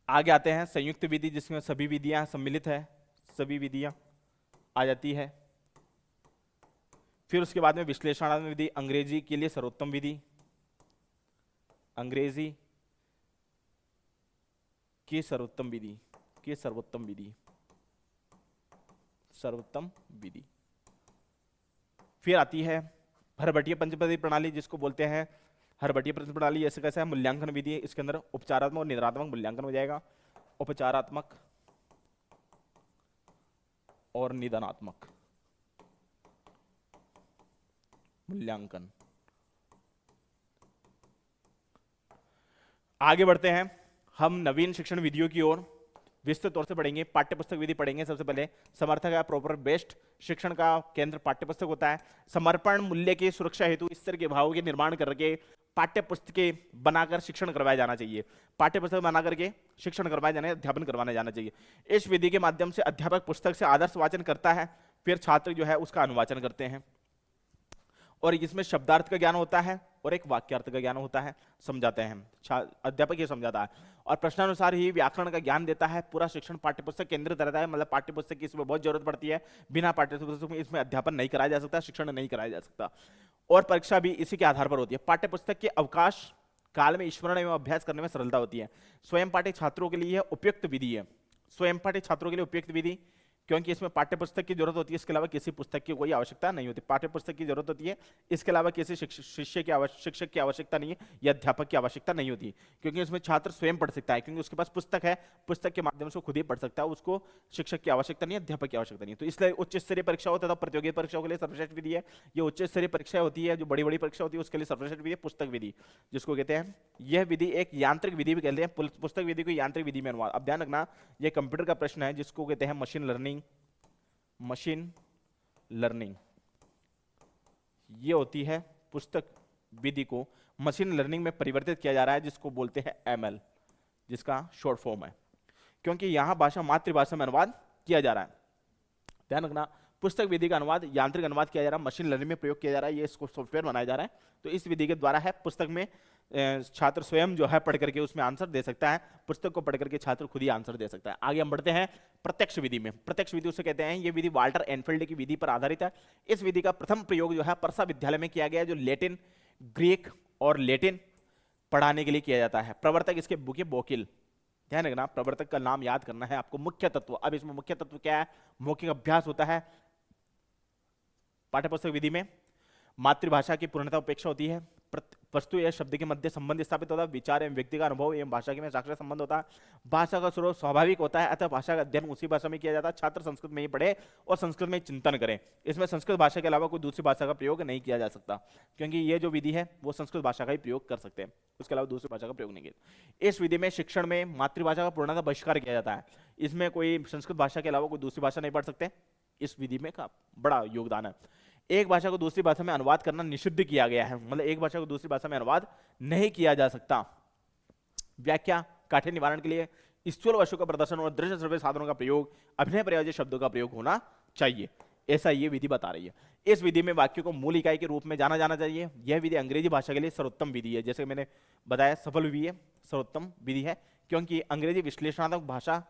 S1: आगे आते हैं संयुक्त विधि, जिसमें सभी विधियां सम्मिलित है, सभी विधियां आ जाती है। फिर उसके बाद में विश्लेषणात्मक विधि, अंग्रेजी के लिए सर्वोत्तम विधि, अंग्रेजी की सर्वोत्तम विधि, की सर्वोत्तम विधि, सर्वोत्तम विधि। फिर आती है हर्बटीय पंचपदी प्रणाली, जिसको बोलते हैं हर्बटीय पंच प्रणाली। ऐसे कैसे है, मूल्यांकन विधि है, इसके अंदर उपचारात्मक और निदानात्मक मूल्यांकन हो जाएगा। उपचारात्मक और निदानात्मक मूल्यांकन। आगे बढ़ते हैं हम नवीन शिक्षण विधियों की ओर, विस्तृत तौर से पढ़ेंगे। पाठ्यपुस्तक विधि पढ़ेंगे सबसे पहले। समर्थक है प्रॉपर बेस्ट, शिक्षण का केंद्र पाठ्यपुस्तक होता है। समर्पण मूल्य की सुरक्षा हेतु इस तरह के भावों के निर्माण करके पाठ्यपुस्तकें बनाकर शिक्षण करवाया जाना चाहिए। पाठ्यपुस्तक बना करके शिक्षण करवाया जाना, अध्यापन करवाने जाना चाहिए। इस विधि के माध्यम से अध्यापक पुस्तक से आदर्श वाचन करता है, फिर छात्र जो है उसका अनुवाचन करते हैं, और इसमें शब्दार्थ का ज्ञान होता है और एक वाक्यार्थ का ज्ञान होता है, समझाते हैं अध्यापक ये समझाता है। और प्रश्नानुसार ही व्याकरण का ज्ञान देता है। पूरा शिक्षण पाठ्यपुस्तक केंद्रित रहता है, मतलब पाठ्यपुस्तक की इसमें बहुत जरूरत पड़ती है। बिना पाठ्यपुस्तक में इसमें अध्यापन नहीं कराया जा सकता, शिक्षण नहीं कराया जा सकता। और परीक्षा भी इसी के आधार पर होती है। पाठ्यपुस्तक के अवकाश काल में स्मरण एवं अभ्यास करने में सरलता होती है। स्वयं पाठ्य छात्रों के लिए उपयुक्त विधि है। स्वयं पाठ्य छात्रों के लिए उपयुक्त विधि, क्योंकि इसमें पाठ्यपुस्तक की जरूरत होती है, इसके अलावा किसी पुस्तक की कोई आवश्यकता नहीं होती। पाठ्यपुस्तक की जरूरत होती है, इसके अलावा किसी शिक्षक की आवश्यकता नहीं है या अध्यापक की आवश्यकता नहीं होती, क्योंकि उसमें छात्र स्वयं पढ़ सकता है, क्योंकि उसके पास पुस्तक है, पुस्तक के माध्यम से खुद ही पढ़ सकता है, उसको शिक्षक की आवश्यकता नहीं है, अध्यापक की आवश्यकता नहीं है। तो इसलिए उच्च स्तरीय परीक्षा होता है, प्रतियोगी परीक्षाओं के लिए सर्वश्रेष्ठ विधि है। ये उच्च स्तरीय परीक्षा होती है, जो बड़ी बड़ी परीक्षा होती है उसके लिए सर्वश्रेष्ठ विधि है पुस्तक विधि, जिसको कहते हैं। यह विधि एक यांत्रिक विधि भी कहते हैं, पुस्तक विधि को यांत्रिक विधि में अनुवाद। अब ध्यान रखना, यह कंप्यूटर का प्रश्न है, जिसको कहते हैं मशीन लर्निंग। मशीन लर्निंग ये होती है पुस्तक विधि को मशीन लर्निंग में परिवर्तित किया जा रहा है, जिसको बोलते हैं एमएल, जिसका शॉर्ट फॉर्म है, क्योंकि यहां भाषा मातृभाषा में अनुवाद किया जा रहा है। ध्यान रखना, पुस्तक विधि का अनुवाद, यांत्रिक अनुवाद किया जा रहा है, मशीन लर्निंग में प्रयोग किया जा रहा है, ये इसको सॉफ्टवेयर बनाया जा रहा है। तो इस विधि के द्वारा है, पुस्तक में छात्र स्वयं जो है पढ़ करके उसमें आंसर दे सकता है, पुस्तक को पढ़ करके छात्र खुद ही आंसर दे सकता है। आगे हम बढ़ते हैं प्रत्यक्ष विधि में। प्रत्यक्ष विधि उसे कहते हैं, ये विधि वाल्टर एनफील्ड की विधि पर आधारित है। इस विधि का प्रथम प्रयोग जो है परसा विद्यालय में किया गया, जो लैटिन, ग्रीक और लैटिन पढ़ाने के लिए किया जाता है। प्रवर्तक इसके बुके बोकिल। ध्यान रखना, प्रवर्तक का नाम याद करना है आपको। मुख्य तत्व, अब इसमें मुख्य तत्व क्या है, मौखिक अभ्यास होता है पाठ्यपुस्तक विधि में। मातृभाषा की पूर्णता उपेक्षा होती है। वस्तु या शब्द के मध्य संबंध स्थापित होता है। विचार एवं व्यक्ति का अनुभव एवं भाषा के में साक्षात संबंध होता है। भाषा का स्रोत स्वाभाविक होता है, अतः भाषा का अध्ययन उसी भाषा में किया जाता है। छात्र संस्कृत में ही पढ़े और संस्कृत में चिंतन करें। इसमें संस्कृत भाषा के अलावा कोई दूसरी भाषा का प्रयोग नहीं किया जा सकता, क्योंकि ये जो विधि है वो संस्कृत भाषा का ही प्रयोग कर सकते हैं, उसके अलावा दूसरी भाषा का प्रयोग नहीं किया। इस विधि में शिक्षण में मातृभाषा का पूर्णतः बहिष्कार किया जाता है। इसमें कोई संस्कृत भाषा के अलावा कोई दूसरी भाषा नहीं पढ़ सकते। इस विधि में का बड़ा योगदान है। एक भाषा को दूसरी भाषा में अनुवाद करना निषिद्ध किया गया है, मतलब एक भाषा को दूसरी भाषा में अनुवाद नहीं किया जा सकता। व्याख्या, काठिन्य निवारण के लिए स्थूल वस्तु का प्रदर्शन और दृश्य श्रव्य साधनों का प्रयोग, अभिनय प्रयोज्य शब्दों का प्रयोग होना चाहिए, ऐसा ये विधि बता रही है। इस विधि में वाक्यों को मूल इकाई के रूप में जाना चाहिए। यह विधि अंग्रेजी भाषा के लिए सर्वोत्तम विधि है। जैसे मैंने बताया, सफल विधि है, सर्वोत्तम विधि है, क्योंकि अंग्रेजी विश्लेषणात्मक भाषा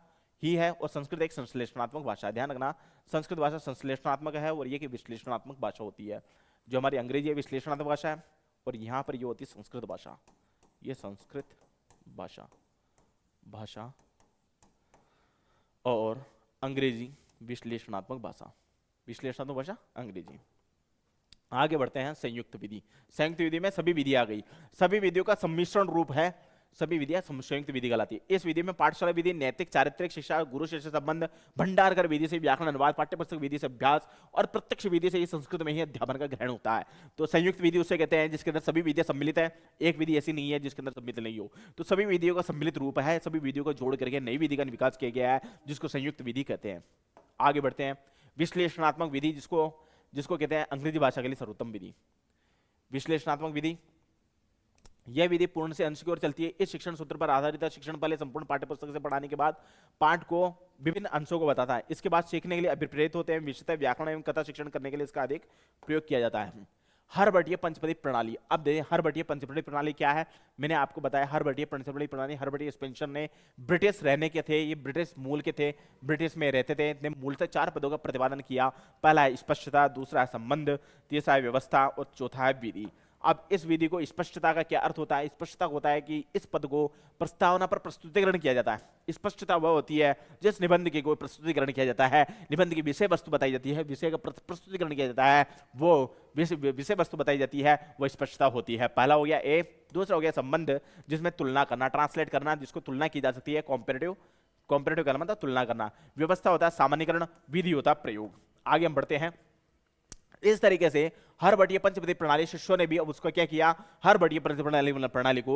S1: ही है और संस्कृत एक संश्लेषणात्मक भाषा है। ध्यान रखना, संस्कृत भाषा संश्लेषणात्मक है और ये की विश्लेषणात्मक भाषा होती है। जो हमारी अंग्रेजी है विश्लेषणात्मक भाषा है, और यहाँ पर ये होती है संस्कृत भाषा। ये संस्कृत भाषा और अंग्रेजी विश्लेषणात्मक भाषा अंग्रेजी। आगे बढ़ते हैं संयुक्त विधि। संयुक्त विधि में सभी विधि आ गई। सभी विधियों का सम्मिश्रण रूप है, सभी विधियां संयुक्त विधि कहलाती है। इस विधि में पाठशाला विधि, नैतिक चारित्रिक शिक्षा, गुरु शिष्य संबंध, भंडारकर विधि से व्याकरण अनुवाद, पाठ्यपुस्तक विधि से अभ्यास और प्रत्यक्ष विधि से संस्कृत में ही अध्यापन का ग्रहण होता है। तो संयुक्त विधि उसे कहते हैं जिसके अंदर सभी विधियां सम्मिलित है। एक विधि ऐसी नहीं है जिसके अंदर सम्मिलित नहीं हो। तो सभी विधियों का सम्मिलित रूप है, सभी विधियों को जोड़ करके नई विधि का विकास किया गया है, जिसको संयुक्त विधि कहते हैं। आगे बढ़ते हैं विश्लेषणात्मक विधि, जिसको कहते हैं अंग्रेजी भाषा के लिए सर्वोत्तम विधि। विश्लेषणात्मक विधि, यह विधि पूर्ण से अंश की ओर चलती है। इस शिक्षण सूत्र पर आधारित है। शिक्षण पहले संपूर्ण पाठ्यपुस्तक से पढ़ाने के बाद पाठ को विभिन्न अंशों को बताता है। इसके बाद सीखने के लिए अभिप्रेरित होते हैं। विषयतः व्याकरण एवं कथा शिक्षण करने के लिए इसका अधिक प्रयोग किया जाता है। हर्बटीय पंचपदी प्रणाली। अब देखिए हर्बटीय पंचपदी प्रणाली क्या है, मैंने आपको बताया हर्बटीय पंचपदी प्रणाली। हर्बर्ट स्पेंसर ने, ब्रिटिश रहने के थे, ये ब्रिटिश मूल के थे, ब्रिटिश में रहते थे, ने मूलतः 4 पदों का प्रतिपादन किया। पहला है स्पष्टता, दूसरा है संबंध, तीसरा है व्यवस्था और चौथा है विधि। अब इस विधि को, स्पष्टता का क्या अर्थ होता है? स्पष्टता होता है कि इस पद को प्रस्तावना पर प्रस्तुतिकरण किया जाता है। स्पष्टता वह होती है जिस निबंध की कोई प्रस्तुतिकरण किया जाता है, निबंध की विषय वस्तु बताई जाती है, विषय का प्रस्तुतिकरण किया जाता है, वो विषय वस्तु बताई जाती है, वो स्पष्टता होती है। पहला हो गया ए। दूसरा हो गया संबंध, जिसमें तुलना करना, ट्रांसलेट करना, जिसको तुलना की जा सकती है, कॉम्पेरेटिव। कॉम्पेरेटिव का मतलब तुलना करना। व्यवस्था होता है सामान्यकरण, विधि होता है प्रयोग। आगे हम बढ़ते हैं। इस तरीके से हर्बटीय पंचपदी प्रणाली शिष्यों ने भी अब उसको क्या किया, हर्बटीय पंचपदी प्रणाली को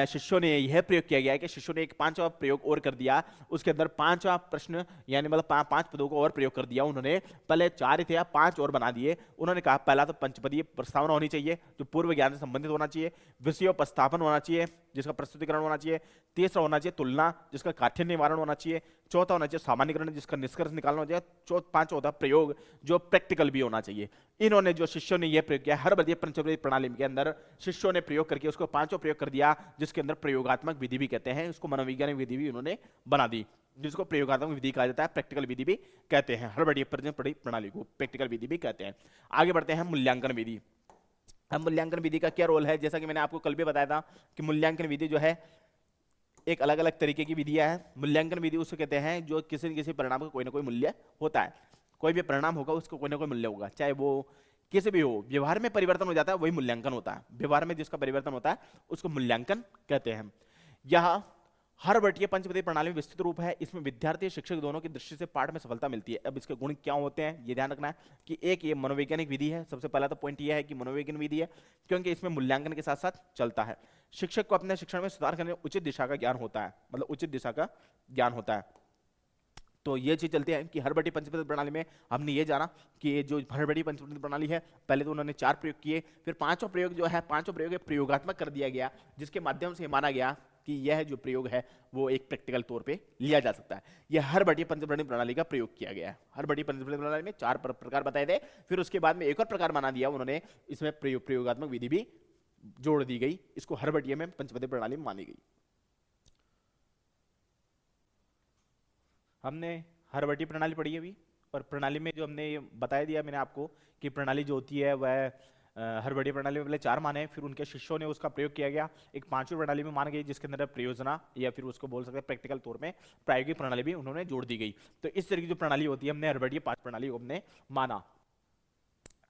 S1: शिष्यों ने यह प्रयोग किया गया कि शिष्यों ने एक 5वां प्रयोग और कर दिया। उसके अंदर 5वां प्रश्न यानी मतलब 5 पदों को और प्रयोग कर दिया उन्होंने। पहले 4 ही थे, 5 और बना दिए। उन्होंने कहा पहला तो पंचपदीय प्रस्तावना होनी चाहिए जो पूर्व ज्ञान से संबंधित होना चाहिए, विषयोपस्थापन होना चाहिए जिसका प्रस्तुतिकरण होना चाहिए, तीसरा होना चाहिए तुलना जिसका काठिन्य निवारण होना चाहिए, चौथा होना चाहिए सामान्यकरण जिसका निष्कर्ष निकालना हो चाहिए, पांचवा होता प्रयोग जो प्रैक्टिकल भी होना चाहिए। इन्होंने जो शिष्यों ने यह प्रयोग किया हर्बटीय पंचपदी प्रणाली के अंदर, शिष्यों ने प्रयोग करके उसको 5वां प्रयोग कर दिया जिसके अंदर प्रयोगात्मक विधि भी कहते हैं, उसको मनोवैज्ञानिक विधि भी उन्होंने बना दी, जिसको प्रयोगात्मक विधि कहा जाता है, प्रैक्टिकल विधि भी कहते हैं। हर्बटीय पंचपदी प्रणाली को प्रैक्टिकल विधि भी कहते हैं। आगे बढ़ते हैं मूल्यांकन विधि। अब मूल्यांकन विधि का क्या रोल है, जैसा कि मैंने आपको कल भी बताया था कि मूल्यांकन विधि जो है एक अलग अलग तरीके की विधियां हैं। मूल्यांकन विधि उसको कहते हैं जो किसी न किसी परिणाम का कोई ना कोई मूल्य होता है। कोई भी परिणाम होगा उसको कोई ना कोई मूल्य होगा, चाहे वो किसी भी हो। व्यवहार में परिवर्तन हो जाता है वही मूल्यांकन होता है। व्यवहार में जिसका परिवर्तन होता है उसको मूल्यांकन कहते हैं। यह हर्बटीय पंचपदी प्रणाली में विस्तृत रूप है। इसमें विद्यार्थी शिक्षक दोनों की दृष्टि से पाठ में सफलता मिलती है। अब इसके गुण क्या होते हैं ये ध्यान रखना है कि एक ये मनोवैज्ञानिक विधि है। सबसे पहला तो पॉइंट यह है कि मनोवैज्ञानिक विधि है क्योंकि इसमें मूल्यांकन के साथ साथ चलता है। शिक्षक को अपने शिक्षण में सुधार करने में उचित दिशा का ज्ञान होता है, मतलब उचित दिशा का ज्ञान होता है। तो ये चीज चलती है कि हर्बटीय पंचपदी प्रणाली में हमने ये जाना कि ये जो हर्बटीय पंचपदी प्रणाली है पहले तो उन्होंने 4 प्रयोग किए, फिर 5वां प्रयोग जो है 5वां प्रयोग प्रयोगात्मक कर दिया गया जिसके माध्यम से माना गया कि यह जो प्रयोग है वो एक प्रैक्टिकल तौर पे लिया जा सकता है। यह हर्बटीय पंचपदी प्रणाली का प्रयोग किया गया है। हर्बटीय पंचपदी प्रणाली में 4 प्रकार बताए थे, फिर उसके बाद में एक और प्रकार बना दिया उन्होंने, इसमें प्रयोगात्मक विधि भी जोड़ दी गई, इसको हर्बटीय में पंचपदी प्रणाली में मानी गई। हमने हर्बटीय प्रणाली पढ़ी है अभी, और प्रणाली में जो हमने बताया दिया मैंने आपको कि प्रणाली जो होती है वह हर्बटीय प्रणाली में पहले 4 माने, फिर उनके शिष्यों ने उसका प्रयोग किया गया, एक 5वीं प्रणाली में मान गई जिसके अंदर प्रयोजना या फिर उसको बोल सकते हैं प्रैक्टिकल तौर में प्रायोगिक प्रणाली भी उन्होंने जोड़ दी गई। तो इस तरह की जो प्रणाली होती है हमने हर्बटीय 5 प्रणाली को हमने माना।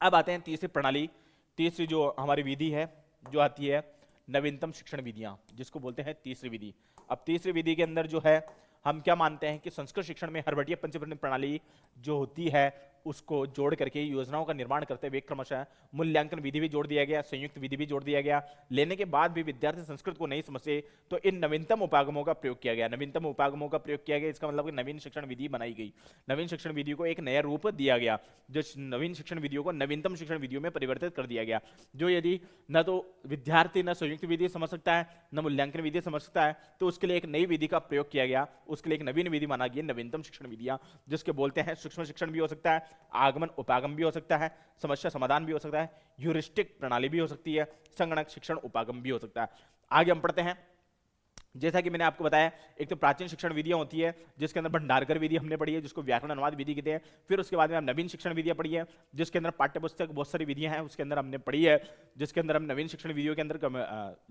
S1: अब आते हैं तीसरी प्रणाली, तीसरी जो हमारी विधि है जो आती है नवीनतम शिक्षण विधियां, जिसको बोलते हैं तीसरी विधि। अब तीसरी विधि के अंदर जो है हम क्या मानते हैं कि संस्कृत शिक्षण में हर्बटीय पंचपदी प्रणाली जो होती है उसको जोड़ करके योजनाओं का निर्माण करते हुए क्रमशः मूल्यांकन विधि भी जोड़ दिया गया, संयुक्त विधि भी जोड़ दिया गया। लेने के बाद भी विद्यार्थी संस्कृत को नहीं समझे तो इन नवीनतम उपागमों का प्रयोग किया गया। नवीनतम उपागमों का प्रयोग किया गया, इसका मतलब कि नवीन शिक्षण विधि बनाई गई, नवीन शिक्षण विधि को एक नया रूप दिया गया, जो नवीन शिक्षण विधियों को नवीनतम शिक्षण विधियों में परिवर्तित कर दिया गया। जो यदि न तो विद्यार्थी न संयुक्त विधि समझ सकता है न मूल्यांकन विधि समझ सकता है, तो उसके लिए एक नई विधि का प्रयोग किया गया, उसके लिए एक नवीन विधि माना गया नवीनतम शिक्षण विधियां, जिसके बोलते हैं सूक्ष्म शिक्षण भी हो सकता है, आगमन उपागम भी हो सकता है, समस्या समाधान भी हो सकता है, ह्यूरिस्टिक प्रणाली भी हो सकती है, संगणक शिक्षण उपागम भी हो सकता है। आगे हम पढ़ते हैं। जैसा कि मैंने आपको बताया एक तो प्राचीन शिक्षण विधियां होती है जिसके अंदर भंडारकर विधि हमने पढ़ी है जिसको व्याकरण अनुवाद विधि कहते हैं। फिर उसके बाद में हम नवीन शिक्षण विधियां पढ़ी है जिसके अंदर पाठ्यपुस्तक बहुत सारी विधियां हैं उसके अंदर हमने पढ़ी है, जिसके अंदर हम नवीन शिक्षण विधियों के अंदर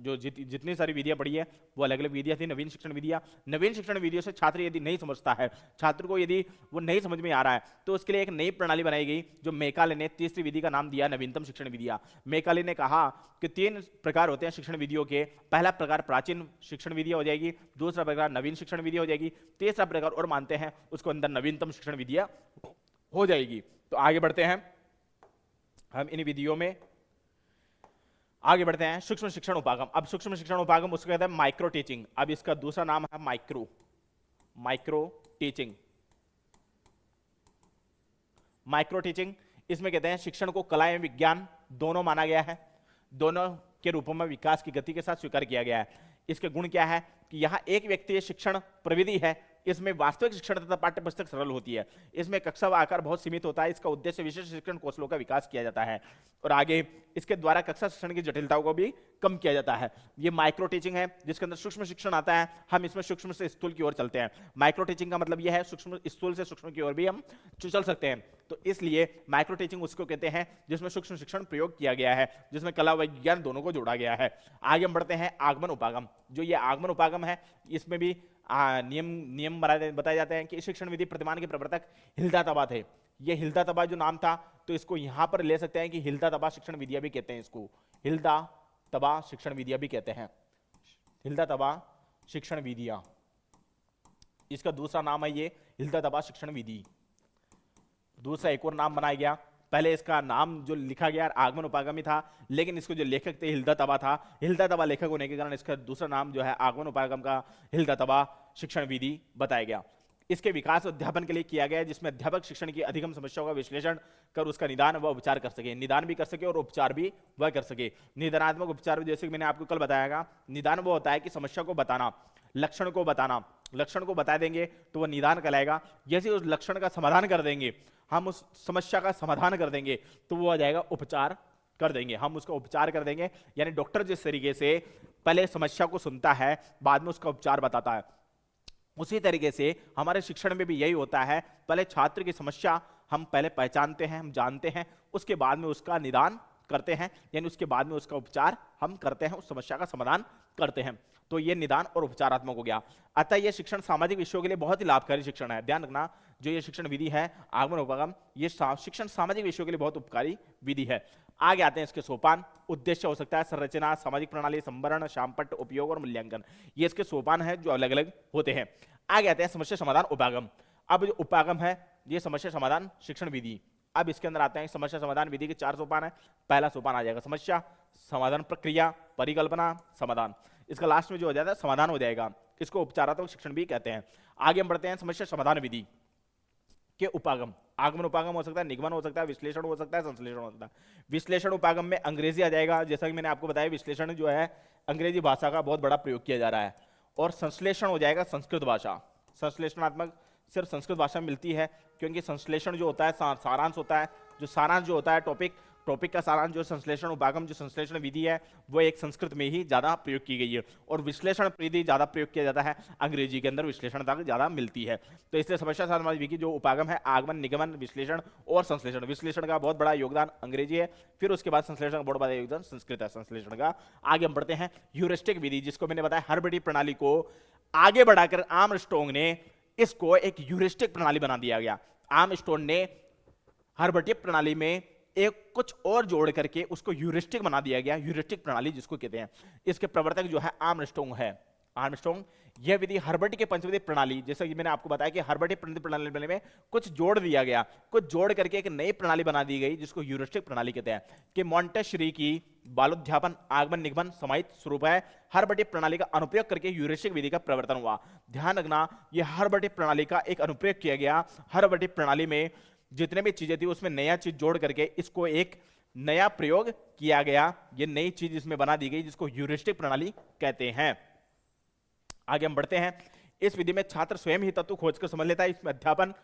S1: जो जितनी सारी विधियां पढ़ी है वो अलग अलग विधियां थी नवीन शिक्षण विधियां। नवीन शिक्षण विधियों से छात्र यदि नहीं समझता है, छात्र को यदि वो नहीं समझ में आ रहा है तो उसके लिए एक नई प्रणाली बनाई गई जो मेकाले ने तीसरी विधि का नाम दिया नवीनतम शिक्षण विधियां। मेकाले ने कहा कि 3 प्रकार होते हैं शिक्षण विधियों के, पहला प्रकार प्राचीन शिक्षण विधियां हो जाएगी, दूसरा प्रकार नवीन शिक्षण विधि हो जाएगी, तीसरा प्रकार और मानते हैं उसको अंदर नवीनतम शिक्षण विधियां हो जाएगी। तो आगे बढ़ते हैं हम इन विधियों में, आगे बढ़ते हैं सूक्ष्म शिक्षण उपागम। अब सूक्ष्म शिक्षण उपागम उसको कहते हैं माइक्रो टीचिंग। अब इसका दूसरा नाम है माइक्रो टीचिंग। माइक्रो टीचिंग इसमें कहते हैं शिक्षण को कला एवं विज्ञान दोनों माना गया है, दोनों के रूपों में विकास की गति के साथ स्वीकार किया गया है। इसके गुण क्या है कि यहां एक व्यक्ति शिक्षण प्रविधि है इसमें वास्तविक शिक्षण तथा पाठ्य पुस्तक सरल होती है। इसमें कक्षा व आकार बहुत सीमित होता है। इसका उद्देश्य विशेष शिक्षण कौशलों का विकास किया जाता है और आगे इसके द्वारा कक्षा शिक्षण की जटिलताओं को भी कम किया जाता है। ये माइक्रो टीचिंग है जिसके अंदर सूक्ष्म शिक्षण आता है। हम इसमें सूक्ष्म से स्थूल की ओर चलते हैं। माइक्रो टीचिंग का मतलब यह है सूक्ष्म स्थूल से सूक्ष्म की ओर भी हम चल सकते हैं। तो इसलिए माइक्रो टीचिंग उसको कहते हैं जिसमें सूक्ष्म शिक्षण प्रयोग किया गया है, जिसमें कला विज्ञान दोनों को जोड़ा गया है। आगे हम बढ़ते हैं आगमन उपागम। जो ये आगमन उपागम है इसमें भी नियम बताए जाते हैं कि इस शिक्षण विधि प्रतिमान के प्रवर्तक हिल्दा तबा थे। ये हिल्दा तबा जो नाम था तो इसको यहां पर ले सकते हैं कि हिल्दा तबा शिक्षण विधियां भी कहते हैं। इसको हिल्दा तबा शिक्षण विधियां भी कहते हैं। हिल्दा तबा शिक्षण विधियां, इसका दूसरा नाम है ये हिल्दा तबा शिक्षण विधि। दूसरा एक और नाम बनाया गया। पहले इसका नाम जो लिखा गया आगमन उपागम ही था, लेकिन इसको जो लेखक थे हिल्दा तबा था। हिल्दा तबा लेखक होने के कारण इसका दूसरा नाम जो है आगमन उपागम का हिल्दा तबा शिक्षण विधि बताया गया। इसके विकास और अध्यापन के लिए किया गया है जिसमें अध्यापक शिक्षण की अधिगम समस्याओं का विश्लेषण कर उसका निदान व उपचार कर सके। निदान भी कर सके और उपचार भी वह कर सके। निदानात्मक उपचार जैसे कि मैंने आपको कल बताया, निदान वो होता है कि समस्या को बताना, लक्षण को बताना। लक्षण को बता देंगे तो वह निदान कहलाएगा। जैसे उस लक्षण का समाधान कर देंगे, हम उस समस्या का समाधान कर देंगे तो वो आ जाएगा उपचार कर देंगे। हम उसका उपचार कर देंगे, यानी डॉक्टर जिस तरीके से पहले समस्या को सुनता है बाद में उसका उपचार बताता है, उसी तरीके से हमारे शिक्षण में भी यही होता है। पहले छात्र की समस्या हम पहले पहचानते हैं, हम जानते हैं, उसके बाद में उसका निदान करते हैं, यानी उसके बाद में उसका उपचार हम करते हैं, उस समस्या का समाधान करते हैं। तो ये निदान और उपचारात्मक हो गया। अतः यह शिक्षण सामाजिक विषयों के लिए बहुत ही लाभकारी शिक्षण है। ध्यान रखना, जो ये शिक्षण विधि है आगमन उपागम, ये शिक्षण सामाजिक विषयों के लिए बहुत उपकारी विधि है। आगे आते हैं इसके सोपान। उद्देश्य हो सकता है संरचना, सामाजिक प्रणाली, संवरण, शामपट्ट, उपयोग और मूल्यांकन। ये इसके सोपान है जो अलग अलग होते हैं। आगे आते हैं समस्या समाधान उपागम। अब जो उपागम है ये समस्या समाधान शिक्षण विधि। अब इसके अंदर आते हैं समस्या समाधान विधि के 4 सोपान है। पहला सोपान आ जाएगा समस्या, समाधान प्रक्रिया, परिकल्पना, समाधान। इसका लास्ट में जो हो जाता है समाधान हो जाएगा। इसको उपचारात्मक शिक्षण भी कहते हैं। आगे हम बढ़ते हैं समस्या समाधान विधि के उपागम। आगमन उपागम हो सकता है, निगमन हो सकता है, विश्लेषण हो सकता है, संश्लेषण हो सकता है। विश्लेषण उपागम में अंग्रेजी आ जाएगा। जैसा कि मैंने आपको बताया विश्लेषण जो है अंग्रेजी भाषा का बहुत बड़ा प्रयोग किया जा रहा है। और संश्लेषण हो जाएगा संस्कृत भाषा। संश्लेषणात्मक सिर्फ संस्कृत भाषा में मिलती है, क्योंकि संश्लेषण जो होता है सारांश होता है। जो सारांश जो होता है टॉपिक का सारांश, जो संश्लेषण उपागम जो संश्लेषण विधि है वो एक संस्कृत में ही ज्यादा प्रयोग की गई है। और विश्लेषण विधि ज्यादा प्रयोग किया जाता है अंग्रेजी के अंदर, विश्लेषण तक ज्यादा मिलती है। तो इसलिए समस्या समाधान विधि की जो उपागम है आगमन, निगमन, विश्लेषण और संश्लेषण। विश्लेषण का बहुत बड़ा योगदान अंग्रेजी है, फिर उसके बाद संश्लेषण का बहुत बड़ा योगदान संस्कृत है संश्लेषण का। आगे हम बढ़ते हैं ह्यूरिस्टिक विधि, जिसको मैंने बताया हर्बटी प्रणाली को आगे बढ़ाकर आर्मस्ट्रांग ने इसको एक ह्यूरिस्टिक प्रणाली बना दिया गया। आर्मस्ट्रांग ने हर्बटी प्रणाली में एक कुछ और जोड़ करके उसको ह्यूरिस्टिक बना दिया गया। ह्यूरिस्टिक प्रणाली जिसको कहते हैं, इसके प्रवर्तक जो है आर्मस्ट्रांग है। आर्मस्ट्रांग यह विधि हर्बटी के पंचविधि प्रणाली, जैसा कि मैंने आपको बताया कि हर्बटी प्रणाली में कुछ जोड़ दिया गया, कुछ जोड़ करके एक नई प्रणाली बना दी गई जिसको ह्यूरिस्टिक प्रणाली कहते हैं। कि मॉन्टेसरी की बालोध्यापन, आगमन, निगमन समाहित स्वरूप है। हर्बटी प्रणाली का अनुप्रयोग करके ह्यूरिस्टिक विधि का प्रवर्तन हुआ। ध्यान रखना, यह हर्बटी प्रणाली का एक अनुप्रयोग किया गया। हर्बटी प्रणाली में जितने भी चीजें थी उसमें नया चीज जोड़ करके इसको एक नया प्रयोग किया गया। ये नई चीज इसमें बना दी गई जिसको ह्यूरिस्टिक प्रणाली कहते हैं। आगे हम बढ़ते हैं। इस विधि में छात्र स्वयं ही तत्व खोजकर समझ लेता है। इसमें अध्यापन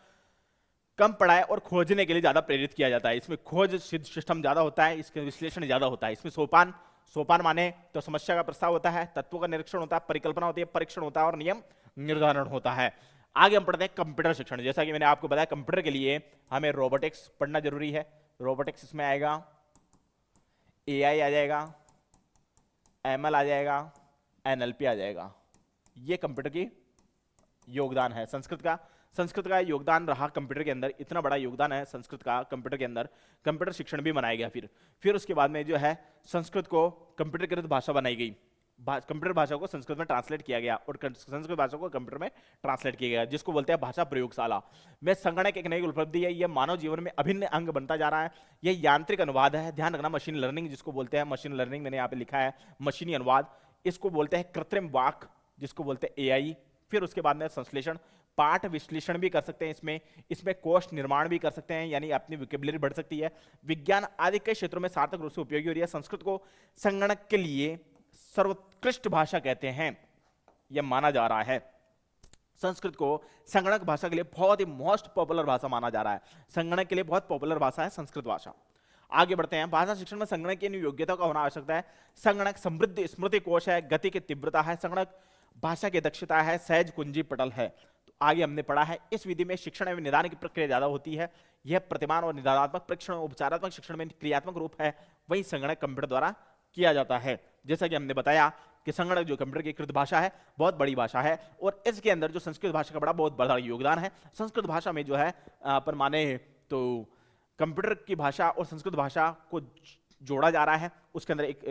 S1: कम पढ़ाए और खोजने के लिए ज्यादा प्रेरित किया जाता है। इसमें खोज सिस्टम ज्यादा होता है, इसके विश्लेषण ज्यादा होता है। इसमें सोपान माने तो समस्या का प्रस्ताव होता है, तत्वों का निरीक्षण होता है, परिकल्पना होती है, परीक्षण होता है और नियम निर्धारण होता है। आगे हम पढ़ते हैं कंप्यूटर शिक्षण। जैसा कि मैंने आपको बताया कंप्यूटर के लिए हमें रोबोटिक्स पढ़ना जरूरी है। रोबोटिक्स इसमें आएगा, एआई आ जाएगा, एमएल आ जाएगा, एनएलपी आ जाएगा। ये कंप्यूटर की योगदान है। संस्कृत का योगदान रहा कंप्यूटर के अंदर, इतना बड़ा योगदान है संस्कृत का कंप्यूटर के अंदर। कंप्यूटर शिक्षण भी बनाया गया। फिर उसके बाद में जो है संस्कृत को कंप्यूटरकृत भाषा बनाई गई। कंप्यूटर भाषा को संस्कृत में ट्रांसलेट किया गया और संस्कृत भाषा को कंप्यूटर में ट्रांसलेट किया गया, जिसको बोलते हैं भाषा प्रयोगशाला में। संगणक एक नई उपलब्धि है। यह मानव जीवन में अभिन्न अंग बनता जा रहा है। यह यांत्रिक अनुवाद है। ध्यान रखना, मशीन लर्निंग जिसको बोलते हैं, मशीन लर्निंग मैंने यहाँ पे लिखा है, मशीनी अनुवाद। इसको बोलते हैं कृत्रिम वाक जिसको बोलते हैं एआई। फिर उसके बाद में संश्लेषण, पाठ विश्लेषण भी कर सकते हैं। इसमें कोश निर्माण भी कर सकते हैं, यानी अपनी वोकैबुलरी बढ़ सकती है। विज्ञान आदि कई क्षेत्रों में सार्थक रूप से उपयोगी हो रही है। संस्कृत को संगणक के लिए सर्वोत्कृष्ट भाषा कहते हैं, यह माना जा रहा है। संस्कृत को संगणक भाषा के लिए बहुत ही मोस्ट पॉपुलर भाषा माना जा रहा है। संगणक के लिए बहुत पॉपुलर भाषा है संस्कृत भाषा। आगे बढ़ते हैं। भाषा शिक्षण में संगणक की योग्यता का होना आवश्यकता है। संगणक समृद्ध स्मृति कोश है, गति की तीव्रता है, संगणक भाषा की दक्षता है, सहज कुंजी पटल है। तो आगे हमने पढ़ा है इस विधि में शिक्षण एवं निदान की प्रक्रिया ज्यादा होती है। यह प्रतिमान और निदानात्मक परीक्षण और उपचारात्मक शिक्षण में क्रियात्मक रूप है, वही संगणक कंप्यूटर द्वारा किया जाता है। जैसा कि हमने बताया कि संगणक जो कंप्यूटर की कृत भाषा है, बहुत बड़ी भाषा है, और इसके अंदर जो संस्कृत भाषा का बहुत बड़ा योगदान है। संस्कृत भाषा में जो है अपन माने तो कंप्यूटर की भाषा और संस्कृत भाषा को जोड़ा जा रहा है। उसके अंदर एक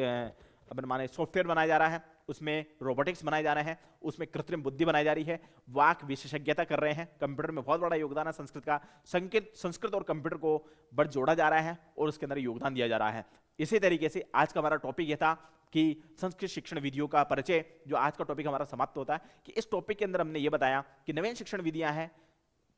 S1: अपन माने सॉफ्टवेयर बनाया जा रहा है, उसमें रोबोटिक्स बनाए जा रहे हैं, उसमें कृत्रिम बुद्धि बनाई जा रही है, वाक विशेषज्ञता कर रहे हैं। कंप्यूटर में बहुत बड़ा योगदान है संस्कृत का। संस्कृत और कंप्यूटर को बढ़ जोड़ा जा रहा है और उसके अंदर योगदान दिया जा रहा है। इसी तरीके से आज का हमारा टॉपिक यह था कि संस्कृत शिक्षण विधियों का परिचय, जो आज का टॉपिक हमारा समाप्त होता है। कि इस टॉपिक के अंदर हमने ये बताया कि नवीन शिक्षण विधियां हैं,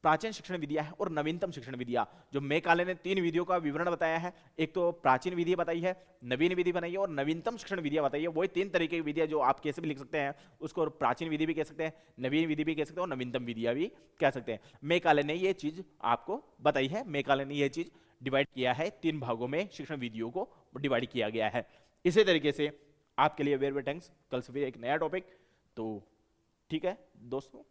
S1: प्राचीन शिक्षण विधियां हैं और नवीनतम शिक्षण विधियां। जो मेकाले ने 3 विधियों का विवरण बताया है, एक तो प्राचीन विधि बताई है, नवीन विधि बनाई है और नवीनतम शिक्षण विधियां बताई है। वही 3 तरीके की विधियां जो आप कैसे भी लिख सकते हैं, उसको प्राचीन विधि भी कह सकते हैं, नवीन विधि भी कह सकते हैं और नवीनतम विधियां भी कह सकते हैं। मेकाले ने ये चीज आपको बताई है। मेकाले ने ये चीज डिवाइड किया है, 3 भागों में शिक्षण विधियों को डिवाइड किया गया है। इसी तरीके से आपके लिए वेरी वेरी थैंक्स। कल से फिर एक नया टॉपिक। तो ठीक है दोस्तों।